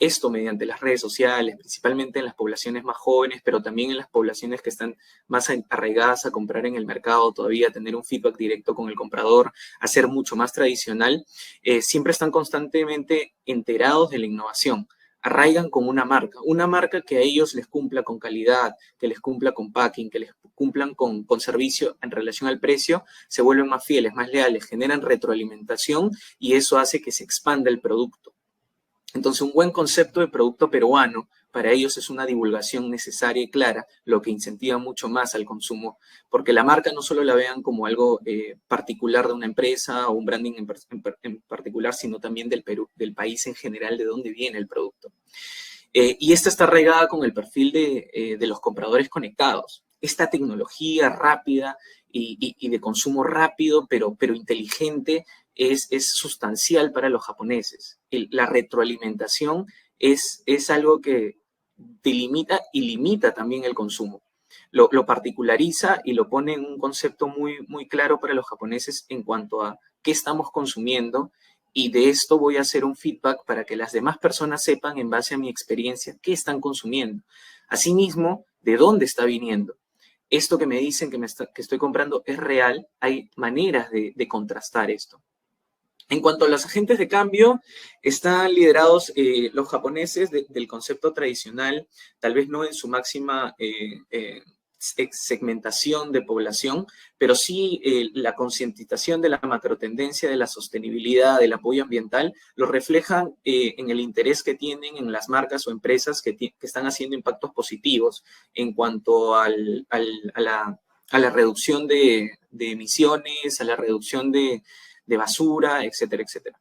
S2: esto mediante las redes sociales, principalmente en las poblaciones más jóvenes, pero también en las poblaciones que están más arraigadas a comprar en el mercado, todavía tener un feedback directo con el comprador, a ser mucho más tradicional, siempre están constantemente enterados de la innovación. arraigan con una marca que a ellos les cumpla con calidad, que les cumpla con packing, que les cumplan con servicio en relación al precio, se vuelven más fieles, más leales, generan retroalimentación y eso hace que se expanda el producto. Entonces, un buen concepto de producto peruano para ellos es una divulgación necesaria y clara, lo que incentiva mucho más al consumo, porque la marca no solo la vean como algo particular de una empresa o un branding en particular, sino también del Perú, del país en general, de dónde viene el producto. Y esta está regada con el perfil de los compradores conectados. Esta tecnología rápida y de consumo rápido, pero inteligente, es sustancial para los japoneses. La retroalimentación es algo que delimita y limita también el consumo. Lo particulariza y lo pone en un concepto muy, muy claro para los japoneses en cuanto a qué estamos consumiendo, y de esto voy a hacer un feedback para que las demás personas sepan, en base a mi experiencia, qué están consumiendo. Asimismo, de dónde está viniendo. Esto que me dicen que estoy comprando es real, hay maneras de contrastar esto. En cuanto a los agentes de cambio, están liderados los japoneses del concepto tradicional, tal vez no en su máxima segmentación de población, pero sí la concientización de la macrotendencia de la sostenibilidad, del apoyo ambiental, lo reflejan en el interés que tienen en las marcas o empresas que están haciendo impactos positivos en cuanto a la reducción de emisiones, a la reducción de basura, etcétera, etcétera.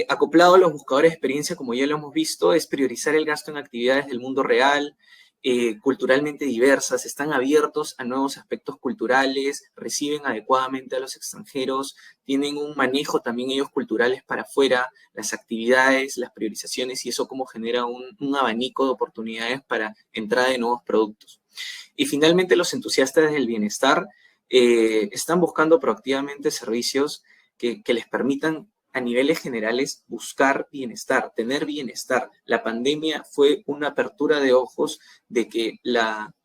S2: Acoplado a los buscadores de experiencia, como ya lo hemos visto, es priorizar el gasto en actividades del mundo real, culturalmente diversas, están abiertos a nuevos aspectos culturales, reciben adecuadamente a los extranjeros, tienen un manejo también ellos culturales para afuera, las actividades, las priorizaciones, y eso como genera un abanico de oportunidades para entrada de nuevos productos. Y finalmente, los entusiastas del bienestar están buscando proactivamente servicios que les permitan a niveles generales buscar bienestar, tener bienestar. La pandemia fue una apertura de ojos de que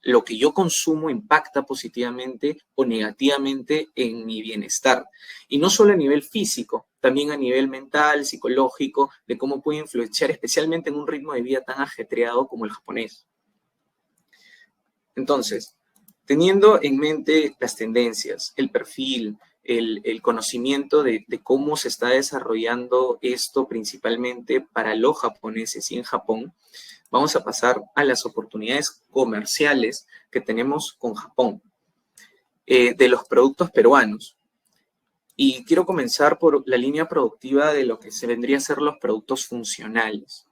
S2: lo que yo consumo impacta positivamente o negativamente en mi bienestar. Y no solo a nivel físico, también a nivel mental, psicológico, de cómo puede influenciar especialmente en un ritmo de vida tan ajetreado como el japonés. Entonces, teniendo en mente las tendencias, el perfil, el conocimiento de cómo se está desarrollando esto principalmente para los japoneses y en Japón, vamos a pasar a las oportunidades comerciales que tenemos con Japón, de los productos peruanos. Y quiero comenzar por la línea productiva de lo que se vendría a ser los productos funcionales.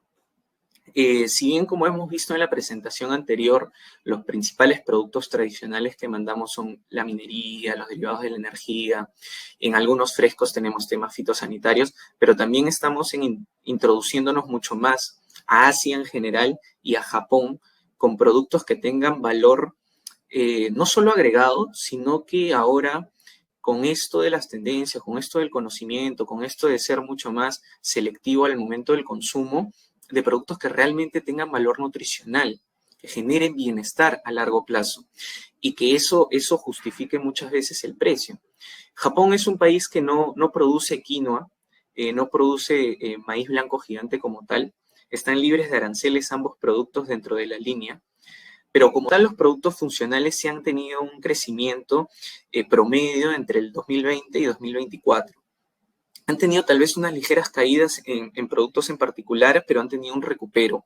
S2: Si bien, como hemos visto en la presentación anterior, los principales productos tradicionales que mandamos son la minería, los derivados de la energía, en algunos frescos tenemos temas fitosanitarios, pero también estamos introduciéndonos mucho más a Asia en general y a Japón con productos que tengan valor no solo agregado, sino que ahora, con esto de las tendencias, con esto del conocimiento, con esto de ser mucho más selectivo al momento del consumo, de productos que realmente tengan valor nutricional, que generen bienestar a largo plazo y que eso justifique muchas veces el precio. Japón es un país que no produce quinoa, no produce maíz blanco gigante como tal, están libres de aranceles ambos productos dentro de la línea, pero como tal los productos funcionales sí han tenido un crecimiento promedio entre el 2020 y 2024. Han tenido tal vez unas ligeras caídas en productos en particular, pero han tenido un recupero.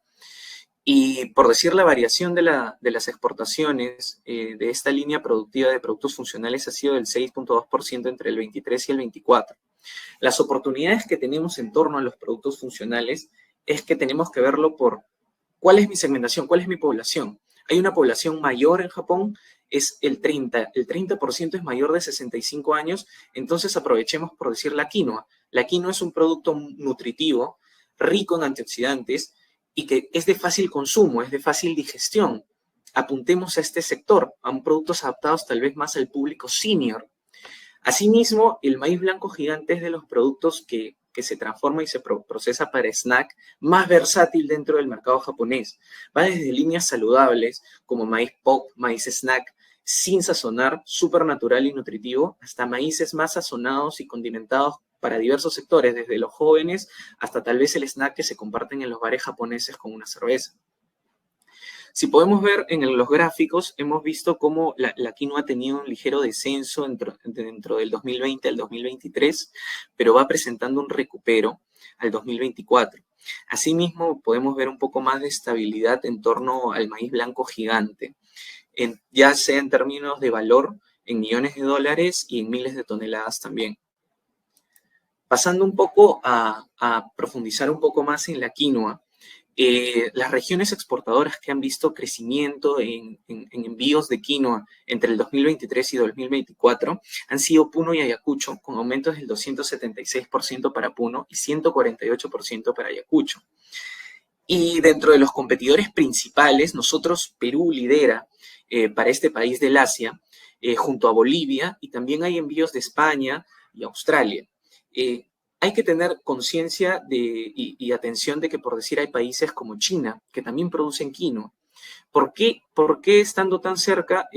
S2: Y por decir la variación de las exportaciones de esta línea productiva de productos funcionales ha sido del 6.2% entre el 23 y el 24. Las oportunidades que tenemos en torno a los productos funcionales es que tenemos que verlo por cuál es mi segmentación, cuál es mi población. Hay una población mayor en Japón, es el 30% es mayor de 65 años, entonces aprovechemos por decir la quinoa. La quinoa es un producto nutritivo, rico en antioxidantes y que es de fácil consumo, es de fácil digestión. Apuntemos a este sector, a productos adaptados tal vez más al público senior. Asimismo, el maíz blanco gigante es de los productos que se transforma y se procesa para snack más versátil dentro del mercado japonés. Va desde líneas saludables como maíz pop, maíz snack, sin sazonar, súper natural y nutritivo, hasta maíces más sazonados y condimentados para diversos sectores, desde los jóvenes hasta tal vez el snack que se comparten en los bares japoneses con una cerveza. Si podemos ver en los gráficos, hemos visto cómo la quinoa ha tenido un ligero descenso dentro del 2020 al 2023, pero va presentando un recupero al 2024. Asimismo, podemos ver un poco más de estabilidad en torno al maíz blanco gigante, ya sea en términos de valor, en millones de dólares y en miles de toneladas también. Pasando un poco a profundizar un poco más en la quinoa, las regiones exportadoras que han visto crecimiento en envíos de quinoa entre el 2023 y 2024 han sido Puno y Ayacucho, con aumentos del 276% para Puno y 148% para Ayacucho. Y dentro de los competidores principales, nosotros, Perú lidera para este país del Asia, junto a Bolivia, y también hay envíos de España y Australia. Hay que tener conciencia y atención de que, por decir, hay países como China que también producen quinoa. ¿Por qué estando tan cerca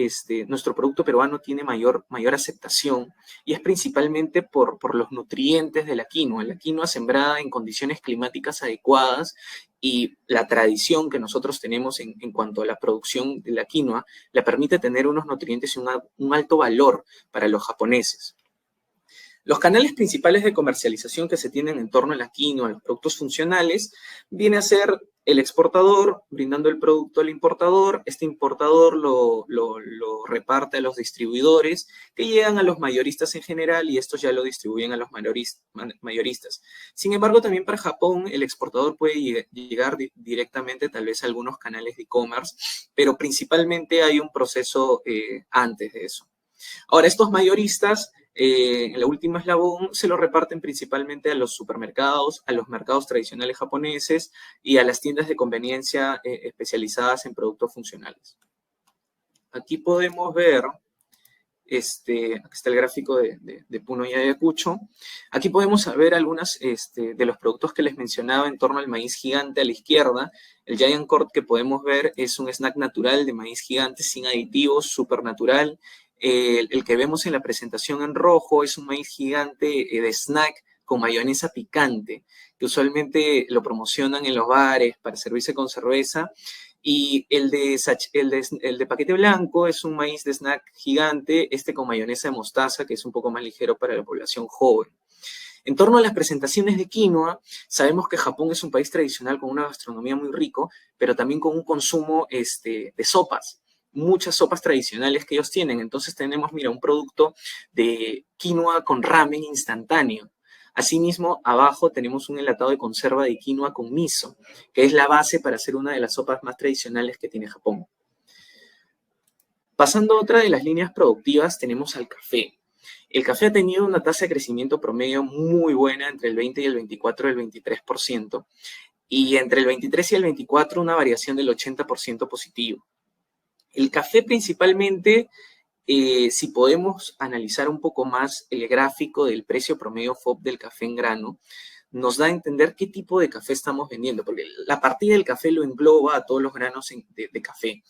S2: nuestro producto peruano tiene mayor aceptación? Y es principalmente por los nutrientes de la quinoa. La quinoa sembrada en condiciones climáticas adecuadas y la tradición que nosotros tenemos en cuanto a la producción de la quinoa la permite tener unos nutrientes y un alto valor para los japoneses. Los canales principales de comercialización que se tienen en torno a la quinoa, a los productos funcionales, viene a ser el exportador brindando el producto al importador. Este importador lo reparte a los distribuidores que llegan a los mayoristas en general y estos ya lo distribuyen a los mayoristas. Sin embargo, también para Japón el exportador puede llegar directamente tal vez a algunos canales de e-commerce, pero principalmente hay un proceso antes de eso. Ahora, estos mayoristas, en la última eslabón, se lo reparten principalmente a los supermercados, a los mercados tradicionales japoneses y a las tiendas de conveniencia especializadas en productos funcionales. Aquí podemos ver, aquí está el gráfico de Puno y Ayacucho. Aquí podemos ver algunos de los productos que les mencionaba en torno al maíz gigante a la izquierda. El Giant Corn que podemos ver es un snack natural de maíz gigante sin aditivos, súper natural. El que vemos en la presentación en rojo es un maíz gigante de snack con mayonesa picante, que usualmente lo promocionan en los bares para servirse con cerveza. Y el de paquete blanco es un maíz de snack gigante, con mayonesa de mostaza, que es un poco más ligero para la población joven. En torno a las presentaciones de quinoa, sabemos que Japón es un país tradicional con una gastronomía muy rico, pero también con un consumo de sopas. Muchas sopas tradicionales que ellos tienen. Entonces tenemos, mira, un producto de quinoa con ramen instantáneo. Asimismo, abajo tenemos un enlatado de conserva de quinoa con miso, que es la base para hacer una de las sopas más tradicionales que tiene Japón. Pasando a otra de las líneas productivas, tenemos al café. El café ha tenido una tasa de crecimiento promedio muy buena entre el 20 y el 24 del 23%, y entre el 23 y el 24 una variación del 80% positivo. El café principalmente, si podemos analizar un poco más el gráfico del precio promedio FOB del café en grano, nos da a entender qué tipo de café estamos vendiendo, porque la partida del café lo engloba a todos los granos de café,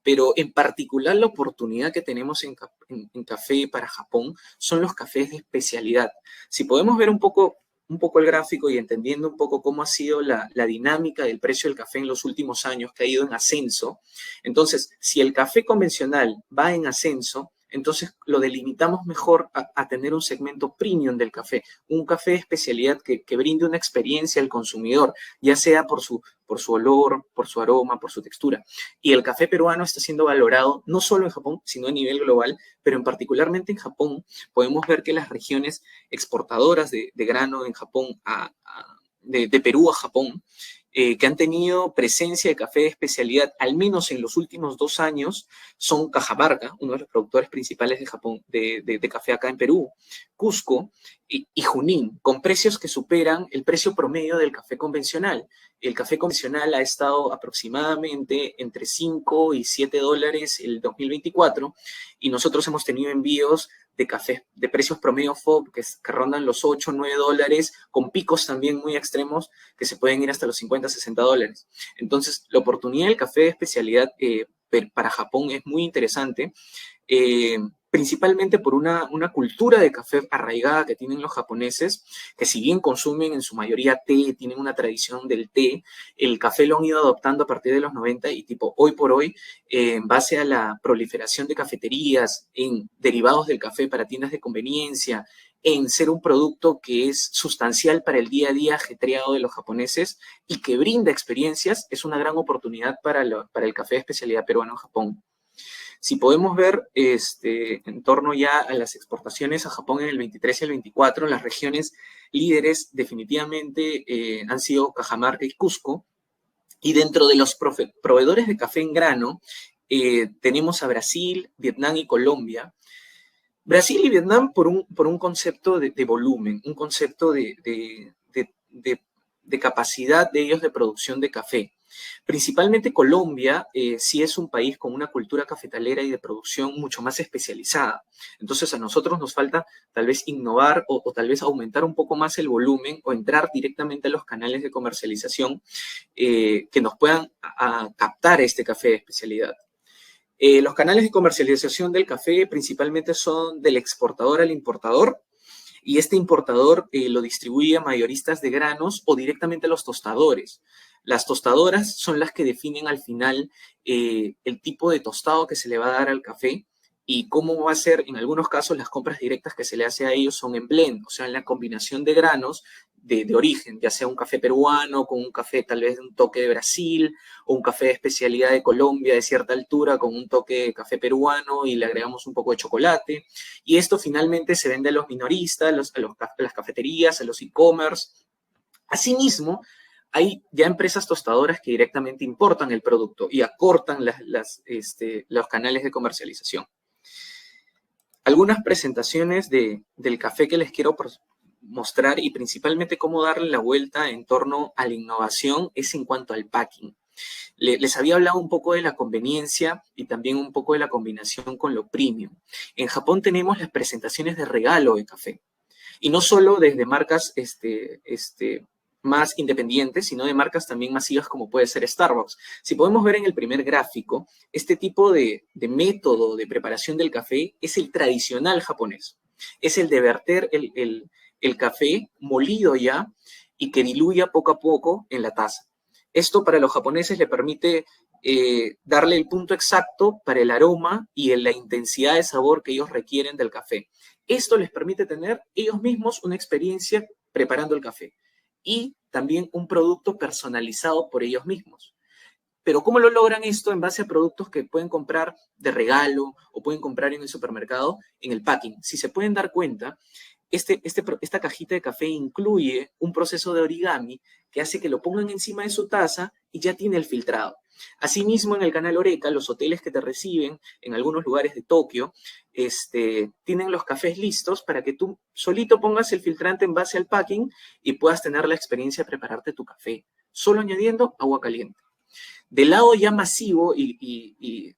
S2: pero en particular la oportunidad que tenemos en café para Japón son los cafés de especialidad. Si podemos ver un poco el gráfico y entendiendo un poco cómo ha sido la dinámica del precio del café en los últimos años, que ha ido en ascenso. Entonces, si el café convencional va en ascenso, entonces lo delimitamos mejor a tener un segmento premium del café, un café de especialidad que brinde una experiencia al consumidor, ya sea por su olor, por su aroma, por su textura. Y el café peruano está siendo valorado no solo en Japón, sino a nivel global, pero en particularmente en Japón podemos ver que las regiones exportadoras de grano en Japón, de Perú a Japón, que han tenido presencia de café de especialidad, al menos en los últimos 2 años, son Cajamarca, uno de los productores principales de Japón, de café acá en Perú, Cusco y Junín, con precios que superan el precio promedio del café convencional. El café convencional ha estado aproximadamente entre 5 y 7 dólares el 2024 y nosotros hemos tenido envíos de café de precios promedio FOB que rondan los 8, 9 dólares, con picos también muy extremos que se pueden ir hasta los 50, 60 dólares. Entonces, la oportunidad del café de especialidad para Japón es muy interesante, principalmente por una cultura de café arraigada que tienen los japoneses, que si bien consumen en su mayoría té, tienen una tradición del té, el café lo han ido adoptando a partir de los 90 y tipo hoy por hoy, en base a la proliferación de cafeterías, en derivados del café para tiendas de conveniencia, en ser un producto que es sustancial para el día a día ajetreado de los japoneses y que brinda experiencias, es una gran oportunidad para el café de especialidad peruano en Japón. Si podemos ver en torno ya a las exportaciones a Japón en el 23 y el 24, las regiones líderes definitivamente han sido Cajamarca y Cusco, y dentro de los proveedores de café en grano tenemos a Brasil, Vietnam y Colombia. Brasil y Vietnam por un concepto de volumen, un concepto de capacidad de ellos de producción de café. Principalmente Colombia sí es un país con una cultura cafetalera y de producción mucho más especializada. Entonces a nosotros nos falta tal vez innovar o tal vez aumentar un poco más el volumen o entrar directamente a los canales de comercialización que nos puedan captar este café de especialidad. Los canales de comercialización del café principalmente son del exportador al importador, y este importador lo distribuye a mayoristas de granos o directamente a los tostadores. Las tostadoras son las que definen al final el tipo de tostado que se le va a dar al café y cómo va a ser, en algunos casos, las compras directas que se le hace a ellos son en blend, o sea, en la combinación de granos de origen, ya sea un café peruano con un café tal vez de un toque de Brasil, o un café de especialidad de Colombia de cierta altura con un toque de café peruano y le agregamos un poco de chocolate. Y esto finalmente se vende a los minoristas, a las cafeterías, a los e-commerce. Asimismo, hay ya empresas tostadoras que directamente importan el producto y acortan los canales de comercialización. Algunas presentaciones del café que les quiero mostrar y principalmente cómo darle la vuelta en torno a la innovación es en cuanto al packing. Les había hablado un poco de la conveniencia y también un poco de la combinación con lo premium. En Japón tenemos las presentaciones de regalo de café. Y no solo desde marcas más independientes, sino de marcas también masivas como puede ser Starbucks. Si podemos ver en el primer gráfico, este tipo de método de preparación del café es el tradicional japonés. Es el de verter el café molido ya y que diluya poco a poco en la taza. Esto para los japoneses le permite darle el punto exacto para el aroma y la intensidad de sabor que ellos requieren del café. Esto les permite tener ellos mismos una experiencia preparando el café y también un producto personalizado por ellos mismos. Pero ¿cómo lo logran esto en base a productos que pueden comprar de regalo o pueden comprar en el supermercado? En el packing. Si se pueden dar cuenta, esta cajita de café incluye un proceso de origami que hace que lo pongan encima de su taza y ya tiene el filtrado. Asimismo, en el canal Oreca, los hoteles que te reciben en algunos lugares de Tokio tienen los cafés listos para que tú solito pongas el filtrante en base al packing y puedas tener la experiencia de prepararte tu café, solo añadiendo agua caliente. Del lado ya masivo y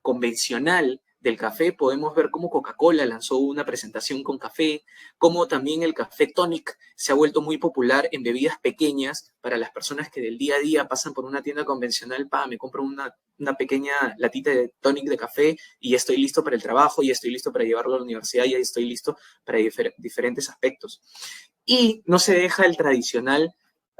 S2: convencional del café, podemos ver cómo Coca-Cola lanzó una presentación con café, cómo también el café tonic se ha vuelto muy popular en bebidas pequeñas para las personas que del día a día pasan por una tienda convencional, me compro una pequeña latita de tonic de café y ya estoy listo para el trabajo, ya estoy listo para llevarlo a la universidad, ya estoy listo para diferentes aspectos. Y no se deja el tradicional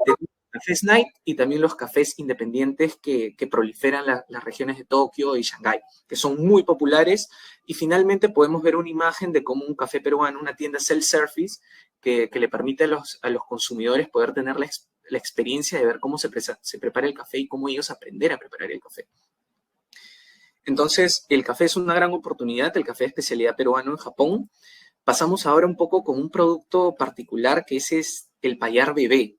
S2: de Cafés Night y también los cafés independientes que proliferan las regiones de Tokio y Shanghái, que son muy populares. Y finalmente podemos ver una imagen de cómo un café peruano, una tienda self-service, que le permite a los consumidores poder tener la experiencia de ver cómo se prepara el café y cómo ellos aprender a preparar el café. Entonces, el café es una gran oportunidad, el café de especialidad peruano en Japón. Pasamos ahora un poco con un producto particular que es el Payar Bebé.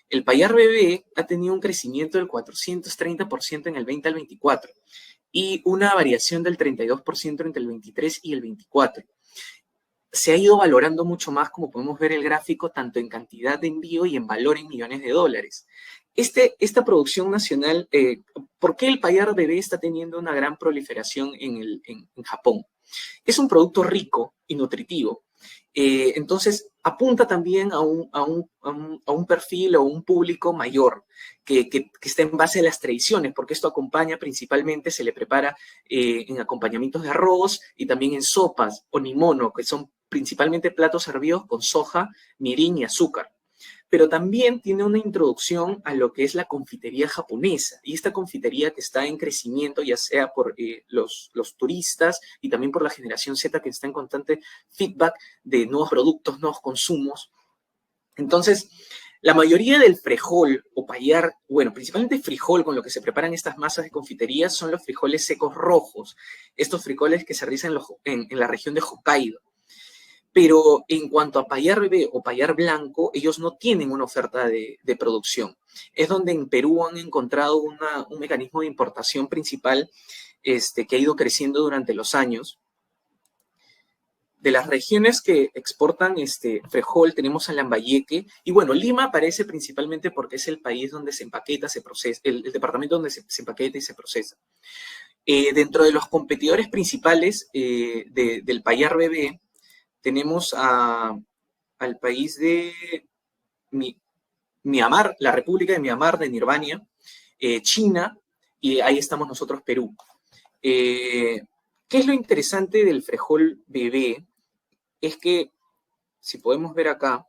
S2: El Payar Bebé ha tenido un crecimiento del 430% en el 20 al 24 y una variación del 32% entre el 23 y el 24. Se ha ido valorando mucho más, como podemos ver el gráfico, tanto en cantidad de envío y en valor en millones de dólares. Esta producción nacional, ¿por qué el Payar Bebé está teniendo una gran proliferación en Japón? Es un producto rico y nutritivo. Entonces, apunta también a un perfil o un público mayor que está en base a las tradiciones, porque esto acompaña principalmente, se le prepara en acompañamientos de arroz y también en sopas o nimono, que son principalmente platos servidos con soja, mirin y azúcar. Pero también tiene una introducción a lo que es la confitería japonesa, y esta confitería que está en crecimiento, ya sea por los turistas y también por la generación Z que está en constante feedback de nuevos productos, nuevos consumos. Entonces, la mayoría del frijol o payar, bueno, principalmente frijol con lo que se preparan estas masas de confitería son los frijoles secos rojos, estos frijoles que se realizan en la región de Hokkaido. Pero en cuanto a payar bebé o payar blanco, ellos no tienen una oferta de producción. Es donde en Perú han encontrado un mecanismo de importación principal que ha ido creciendo durante los años. De las regiones que exportan frijol tenemos a Lambayeque, y bueno, Lima aparece principalmente porque es el país donde se empaqueta, se procesa, el departamento donde se empaqueta y se procesa. Dentro de los competidores principales del payar bebé, tenemos al país de Myanmar, la República de Myanmar, de Nirvania, China, y ahí estamos nosotros, Perú. ¿Qué es lo interesante del frijol bebé? Es que, si podemos ver acá,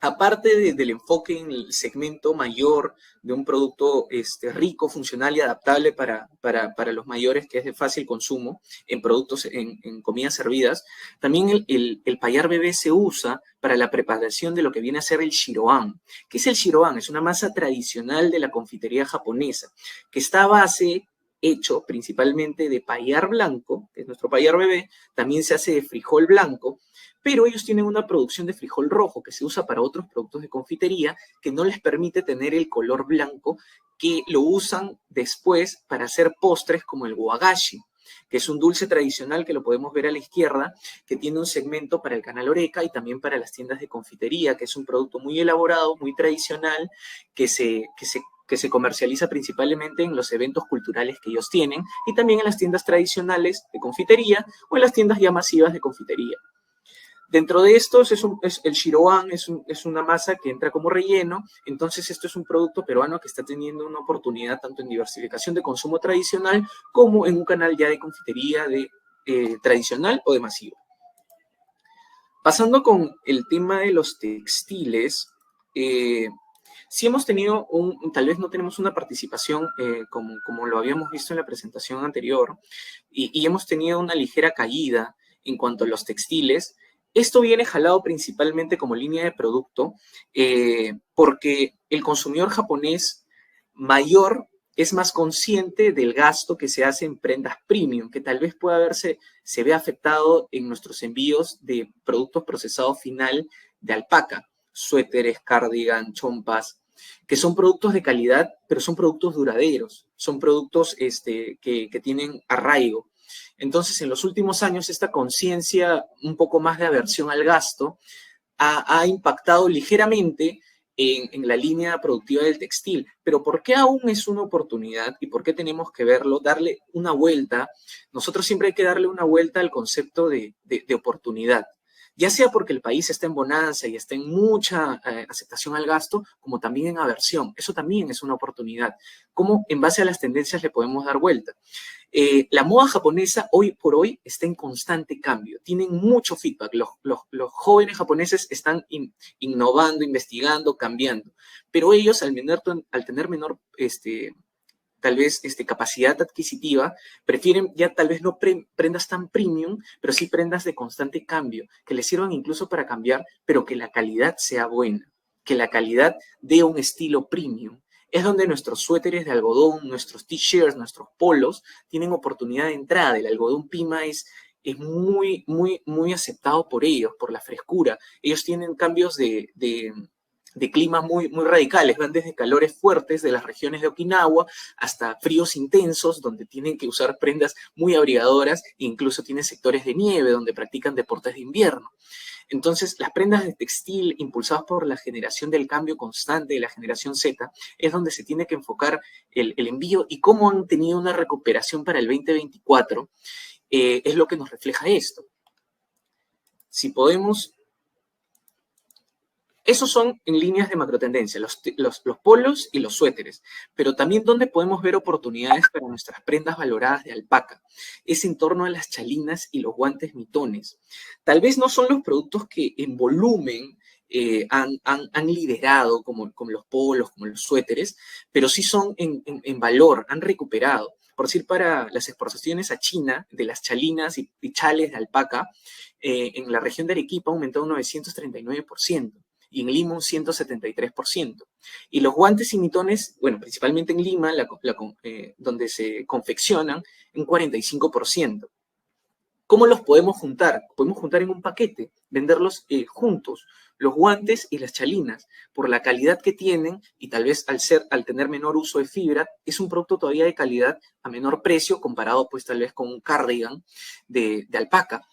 S2: aparte del enfoque en el segmento mayor de un producto rico, funcional y adaptable para los mayores, que es de fácil consumo, en productos, en comidas servidas, también el payar bebé se usa para la preparación de lo que viene a ser el shiroan. ¿Qué es el shiroan? Es una masa tradicional de la confitería japonesa, que está a base hecho principalmente de payar blanco, que es nuestro payar bebé, también se hace de frijol blanco, pero ellos tienen una producción de frijol rojo que se usa para otros productos de confitería que no les permite tener el color blanco, que lo usan después para hacer postres como el wagashi, que es un dulce tradicional que lo podemos ver a la izquierda, que tiene un segmento para el canal Horeca y también para las tiendas de confitería, que es un producto muy elaborado, muy tradicional, que se comercializa principalmente en los eventos culturales que ellos tienen y también en las tiendas tradicionales de confitería o en las tiendas ya masivas de confitería. Dentro de estos, el shiroan es una masa que entra como relleno, entonces esto es un producto peruano que está teniendo una oportunidad tanto en diversificación de consumo tradicional como en un canal ya de confitería tradicional o de masivo. Pasando con el tema de los textiles, sí hemos tenido, tal vez no tenemos una participación como lo habíamos visto en la presentación anterior, y hemos tenido una ligera caída en cuanto a los textiles. Esto viene jalado principalmente como línea de producto porque el consumidor japonés mayor es más consciente del gasto que se hace en prendas premium, que tal vez se ve afectado en nuestros envíos de productos procesados final de alpaca, suéteres, cardigan, chompas, que son productos de calidad, pero son productos duraderos, son productos que tienen arraigo. Entonces, en los últimos años, esta conciencia un poco más de aversión al gasto ha impactado ligeramente en la línea productiva del textil. Pero ¿por qué aún es una oportunidad y por qué tenemos que verlo, darle una vuelta? Nosotros siempre hay que darle una vuelta al concepto de oportunidad, ya sea porque el país está en bonanza y está en mucha aceptación al gasto, como también en aversión. Eso también es una oportunidad. ¿Cómo en base a las tendencias le podemos dar vuelta? La moda japonesa hoy por hoy está en constante cambio, tienen mucho feedback, los jóvenes japoneses están innovando, investigando, cambiando, pero ellos al tener menor tal vez capacidad adquisitiva, prefieren ya tal vez no prendas tan premium, pero sí prendas de constante cambio, que les sirvan incluso para cambiar, pero que la calidad sea buena, que la calidad dé un estilo premium. Es donde nuestros suéteres de algodón, nuestros t-shirts, nuestros polos tienen oportunidad de entrada. El algodón Pima es muy, muy, muy aceptado por ellos, por la frescura. Ellos tienen cambios de clima muy, muy radicales, van desde calores fuertes de las regiones de Okinawa hasta fríos intensos, donde tienen que usar prendas muy abrigadoras, e incluso tienen sectores de nieve donde practican deportes de invierno. Entonces, las prendas de textil impulsadas por la generación del cambio constante de la generación Z es donde se tiene que enfocar el envío, y cómo han tenido una recuperación para el 2024 es lo que nos refleja esto. Si podemos Esos son en líneas de macrotendencia, los polos y los suéteres, pero también donde podemos ver oportunidades para nuestras prendas valoradas de alpaca es en torno a las chalinas y los guantes mitones. Tal vez no son los productos que en volumen han liderado como los polos, como los suéteres, pero sí son en valor, han recuperado. Por decir, para las exportaciones a China de las chalinas y chales de alpaca, en la región de Arequipa ha aumentado un 939% y en Lima un 173%. Y los guantes y mitones, bueno, principalmente en Lima, donde se confeccionan, un 45%. ¿Cómo los podemos juntar? Podemos juntar en un paquete, venderlos juntos, los guantes y las chalinas, por la calidad que tienen y tal vez al tener menor uso de fibra, es un producto todavía de calidad a menor precio comparado pues tal vez con un cardigan de alpaca.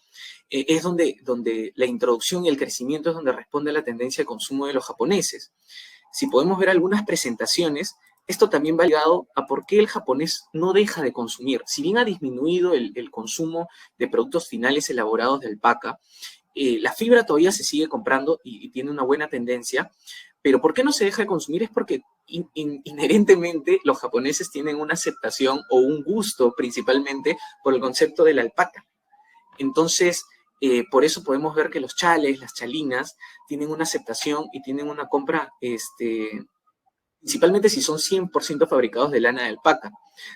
S2: Es donde la introducción y el crecimiento es donde responde a la tendencia de consumo de los japoneses. Si podemos ver algunas presentaciones, esto también va ligado a por qué el japonés no deja de consumir. Si bien ha disminuido el consumo de productos finales elaborados de alpaca, la fibra todavía se sigue comprando y tiene una buena tendencia, pero ¿por qué no se deja de consumir? Es porque inherentemente los japoneses tienen una aceptación o un gusto principalmente por el concepto de la alpaca. Entonces, por eso podemos ver que los chales, las chalinas, tienen una aceptación y tienen una compra, principalmente si son 100% fabricados de lana de alpaca.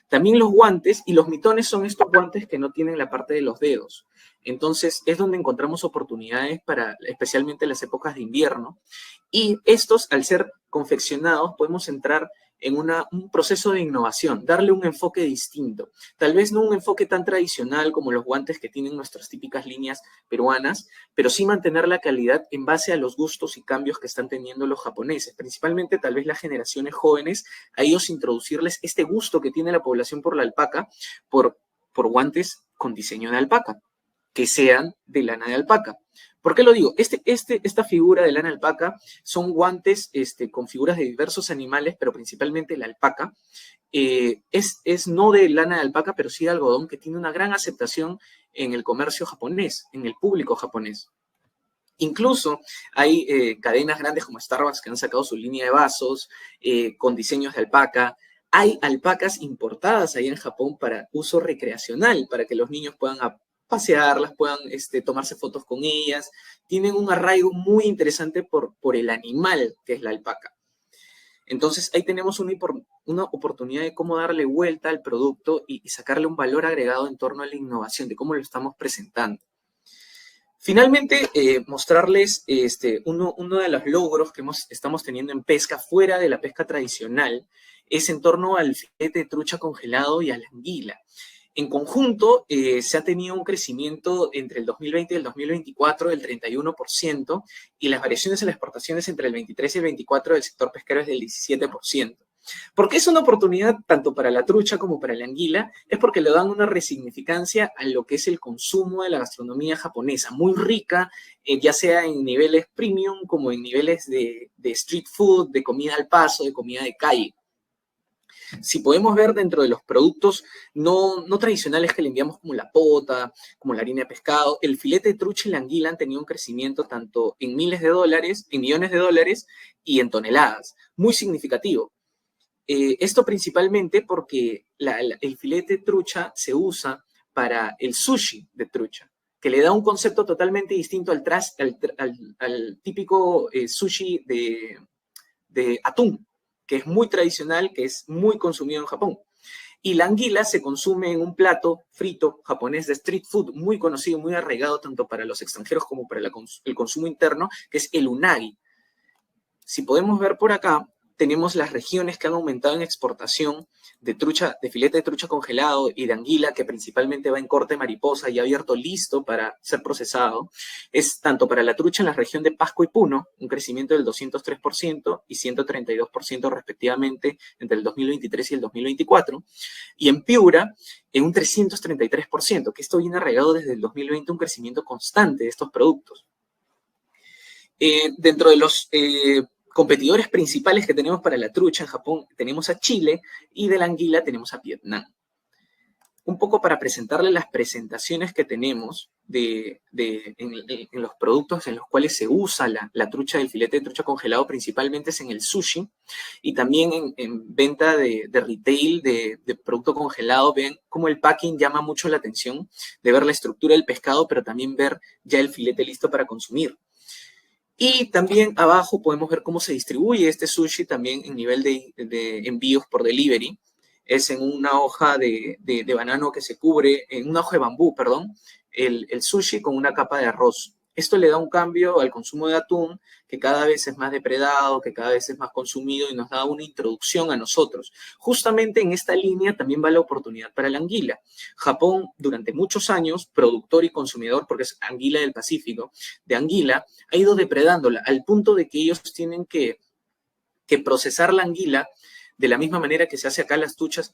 S2: También los guantes y los mitones son estos guantes que no tienen la parte de los dedos. Entonces, es donde encontramos oportunidades para, especialmente en las épocas de invierno. Y estos, al ser confeccionados, podemos entrar en un proceso de innovación, darle un enfoque distinto. Tal vez no un enfoque tan tradicional como los guantes que tienen nuestras típicas líneas peruanas, pero sí mantener la calidad en base a los gustos y cambios que están teniendo los japoneses, principalmente tal vez las generaciones jóvenes, a ellos introducirles este gusto que tiene la población por la alpaca, por guantes con diseño de alpaca, que sean de lana de alpaca. ¿Por qué lo digo? Esta figura de lana de alpaca son guantes con figuras de diversos animales, pero principalmente la alpaca. Es no de lana de alpaca, pero sí de algodón, que tiene una gran aceptación en el comercio japonés, en el público japonés. Incluso hay cadenas grandes como Starbucks que han sacado su línea de vasos con diseños de alpaca. Hay alpacas importadas ahí en Japón para uso recreacional, para que los niños puedan pasearlas, puedan tomarse fotos con ellas. Tienen un arraigo muy interesante por el animal que es la alpaca. Entonces ahí tenemos una oportunidad de cómo darle vuelta al producto y sacarle un valor agregado en torno a la innovación, de cómo lo estamos presentando. Finalmente, mostrarles uno de los logros que estamos teniendo en pesca fuera de la pesca tradicional es en torno al filete de trucha congelado y a la anguila. En conjunto, se ha tenido un crecimiento entre el 2020 y el 2024 del 31% y las variaciones en las exportaciones entre el 23 y el 24 del sector pesquero es del 17%. ¿Por qué es una oportunidad tanto para la trucha como para la anguila? Es porque le dan una resignificancia a lo que es el consumo de la gastronomía japonesa, muy rica, ya sea en niveles premium como en niveles de street food, de comida al paso, de comida de calle. Si podemos ver dentro de los productos no tradicionales que le enviamos como la pota, como la harina de pescado, el filete de trucha y la anguila han tenido un crecimiento tanto en miles de dólares, en millones de dólares y en toneladas, muy significativo. Esto principalmente porque el filete de trucha se usa para el sushi de trucha, que le da un concepto totalmente distinto al típico sushi de atún, que es muy tradicional, que es muy consumido en Japón. Y la anguila se consume en un plato frito japonés de street food, muy conocido, muy arraigado tanto para los extranjeros como para el consumo interno, que es el unagi. Si podemos ver por acá, tenemos las regiones que han aumentado en exportación de trucha, de filete de trucha congelado y de anguila, que principalmente va en corte mariposa y abierto listo para ser procesado. Es tanto para la trucha en la región de Pasco y Puno, un crecimiento del 203% y 132% respectivamente entre el 2023 y el 2024. Y en Piura, en un 333%, que esto viene arraigado desde el 2020, un crecimiento constante de estos productos. Dentro de los competidores principales que tenemos para la trucha en Japón, tenemos a Chile y de la anguila tenemos a Vietnam. un poco para presentarle las presentaciones que tenemos en los productos en los cuales se usa la trucha, del filete de trucha congelado, principalmente es en el sushi y también en venta de retail de producto congelado. Ven cómo el packing llama mucho la atención de ver la estructura del pescado, pero también ver ya el filete listo para consumir. Y también abajo podemos ver cómo se distribuye este sushi también en nivel de envíos por delivery. Es en una hoja de banano que se cubre, en una hoja de bambú, perdón, el sushi con una capa de arroz. Esto le da un cambio al consumo de atún que cada vez es más depredado, que cada vez es más consumido y nos da una introducción a nosotros. Justamente en esta línea también va la oportunidad para la anguila. Japón, durante muchos años, productor y consumidor, porque es anguila del Pacífico, de anguila, ha ido depredándola al punto de que ellos tienen que procesar la anguila de la misma manera que se hace acá las truchas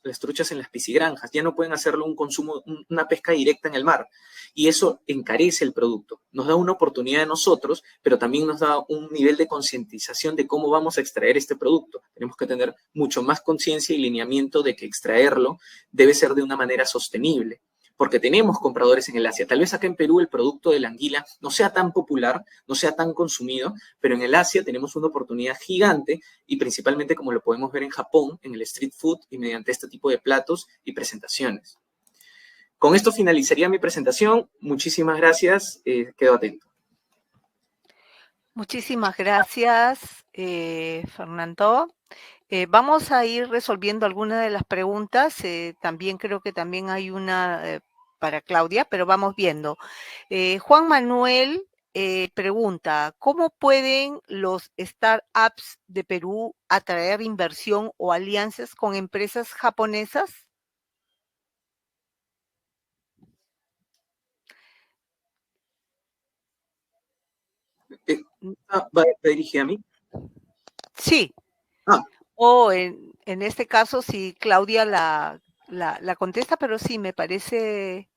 S2: en las piscigranjas. Ya no pueden hacerlo un consumo, una pesca directa en el mar. Y eso encarece el producto. Nos da una oportunidad a nosotros, pero también nos da un nivel de concientización de cómo vamos a extraer este producto. Tenemos que tener mucho más conciencia y lineamiento de que extraerlo debe ser de una manera sostenible, porque tenemos compradores en el Asia. Tal vez acá en Perú el producto de la anguila no sea tan popular, no sea tan consumido, pero en el Asia tenemos una oportunidad gigante y principalmente como lo podemos ver en Japón, en el street food y mediante este tipo de platos y presentaciones. Con esto finalizaría mi presentación. Muchísimas gracias. Quedo atento.
S3: Muchísimas gracias, Fernando. Vamos a ir resolviendo algunas de las preguntas. También creo que también hay una para Claudia, pero vamos viendo. Juan Manuel pregunta, ¿cómo pueden los startups de Perú atraer inversión o alianzas con empresas japonesas?
S2: ¿Va dirigida a mí?
S3: Sí. O en este caso, si Claudia la contesta, pero sí, me parece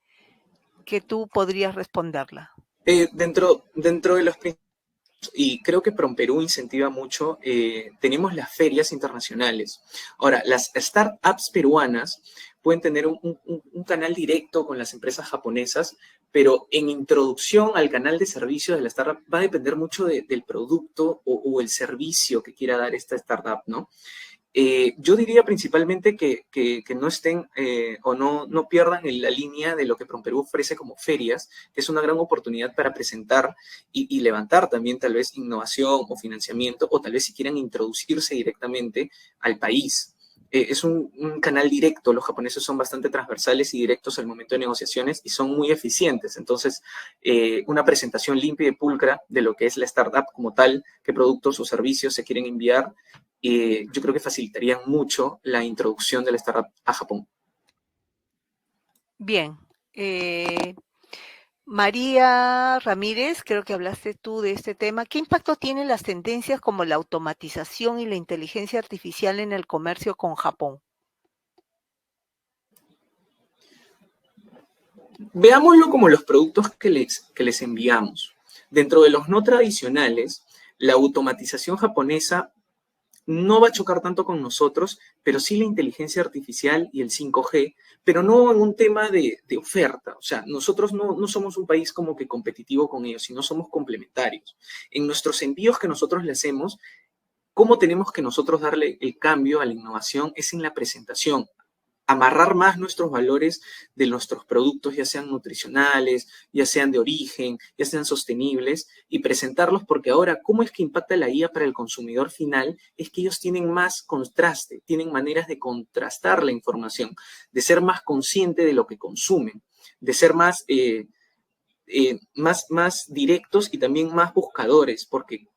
S3: que tú podrías responderla.
S2: Dentro de los principios, y creo que PromPerú incentiva mucho, tenemos las ferias internacionales. Ahora, las startups peruanas pueden tener un canal directo con las empresas japonesas, pero en introducción al canal de servicios de la startup va a depender mucho del producto o el servicio que quiera dar esta startup, ¿no? Yo diría principalmente que no estén o no pierdan en la línea de lo que PromPerú ofrece como ferias, que es una gran oportunidad para presentar y levantar también tal vez innovación o financiamiento, o tal vez si quieran introducirse directamente al país. Es un canal directo, los japoneses son bastante transversales y directos al momento de negociaciones y son muy eficientes. Entonces, una presentación limpia y pulcra de lo que es la startup como tal, qué productos o servicios se quieren enviar, yo creo que facilitarían mucho la introducción del startup a Japón.
S3: Bien. María Ramírez, creo que hablaste tú de este tema. ¿Qué impacto tienen las tendencias como la automatización y la inteligencia artificial en el comercio con Japón?
S2: Veámoslo como los productos que les enviamos. Dentro de los no tradicionales, la automatización japonesa no va a chocar tanto con nosotros, pero sí la inteligencia artificial y el 5G, pero no en un tema de oferta. O sea, nosotros no somos un país como que competitivo con ellos, sino somos complementarios. En nuestros envíos que nosotros le hacemos, ¿cómo tenemos que nosotros darle el cambio a la innovación? Es en la presentación. Amarrar más nuestros valores de nuestros productos, ya sean nutricionales, ya sean de origen, ya sean sostenibles, y presentarlos, porque ahora, ¿cómo es que impacta la IA para el consumidor final? Es que ellos tienen más contraste, tienen maneras de contrastar la información, de ser más consciente de lo que consumen, de ser más directos y también más buscadores, porque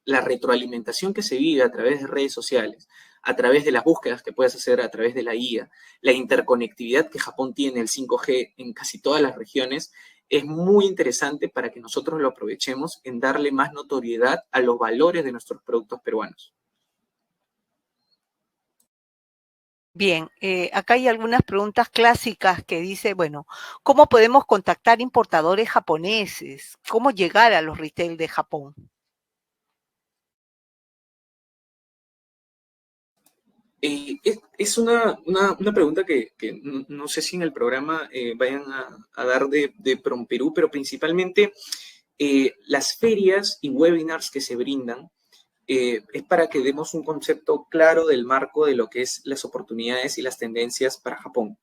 S2: la retroalimentación que se vive a través de redes sociales, a través de las búsquedas que puedes hacer a través de la IA, la interconectividad que Japón tiene, el 5G en casi todas las regiones, es muy interesante para que nosotros lo aprovechemos en darle más notoriedad a los valores de nuestros productos peruanos.
S3: Bien, acá hay algunas preguntas clásicas que dice, bueno, ¿cómo podemos contactar importadores japoneses? ¿Cómo llegar a los retail de Japón?
S2: Es una pregunta que no sé si en el programa vayan a dar de PromPerú, pero principalmente las ferias y webinars que se brindan es para que demos un concepto claro del marco de lo que es las oportunidades y las tendencias para Japón.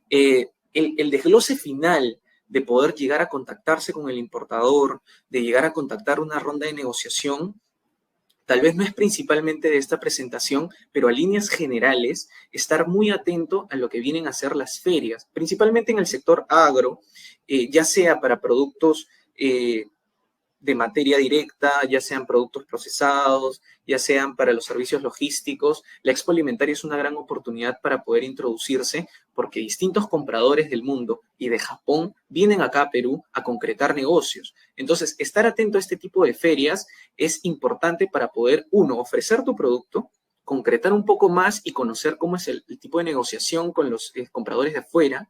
S2: El desglose final de poder llegar a contactarse con el importador, de llegar a contactar una ronda de negociación, tal vez no es principalmente de esta presentación, pero a líneas generales, estar muy atento a lo que vienen a ser las ferias, principalmente en el sector agro, ya sea para productos de materia directa, ya sean productos procesados, ya sean para los servicios logísticos. La Expo Alimentaria es una gran oportunidad para poder introducirse porque distintos compradores del mundo y de Japón vienen acá a Perú a concretar negocios. Entonces, estar atento a este tipo de ferias es importante para poder, uno, ofrecer tu producto, concretar un poco más y conocer cómo es el tipo de negociación con los compradores de afuera,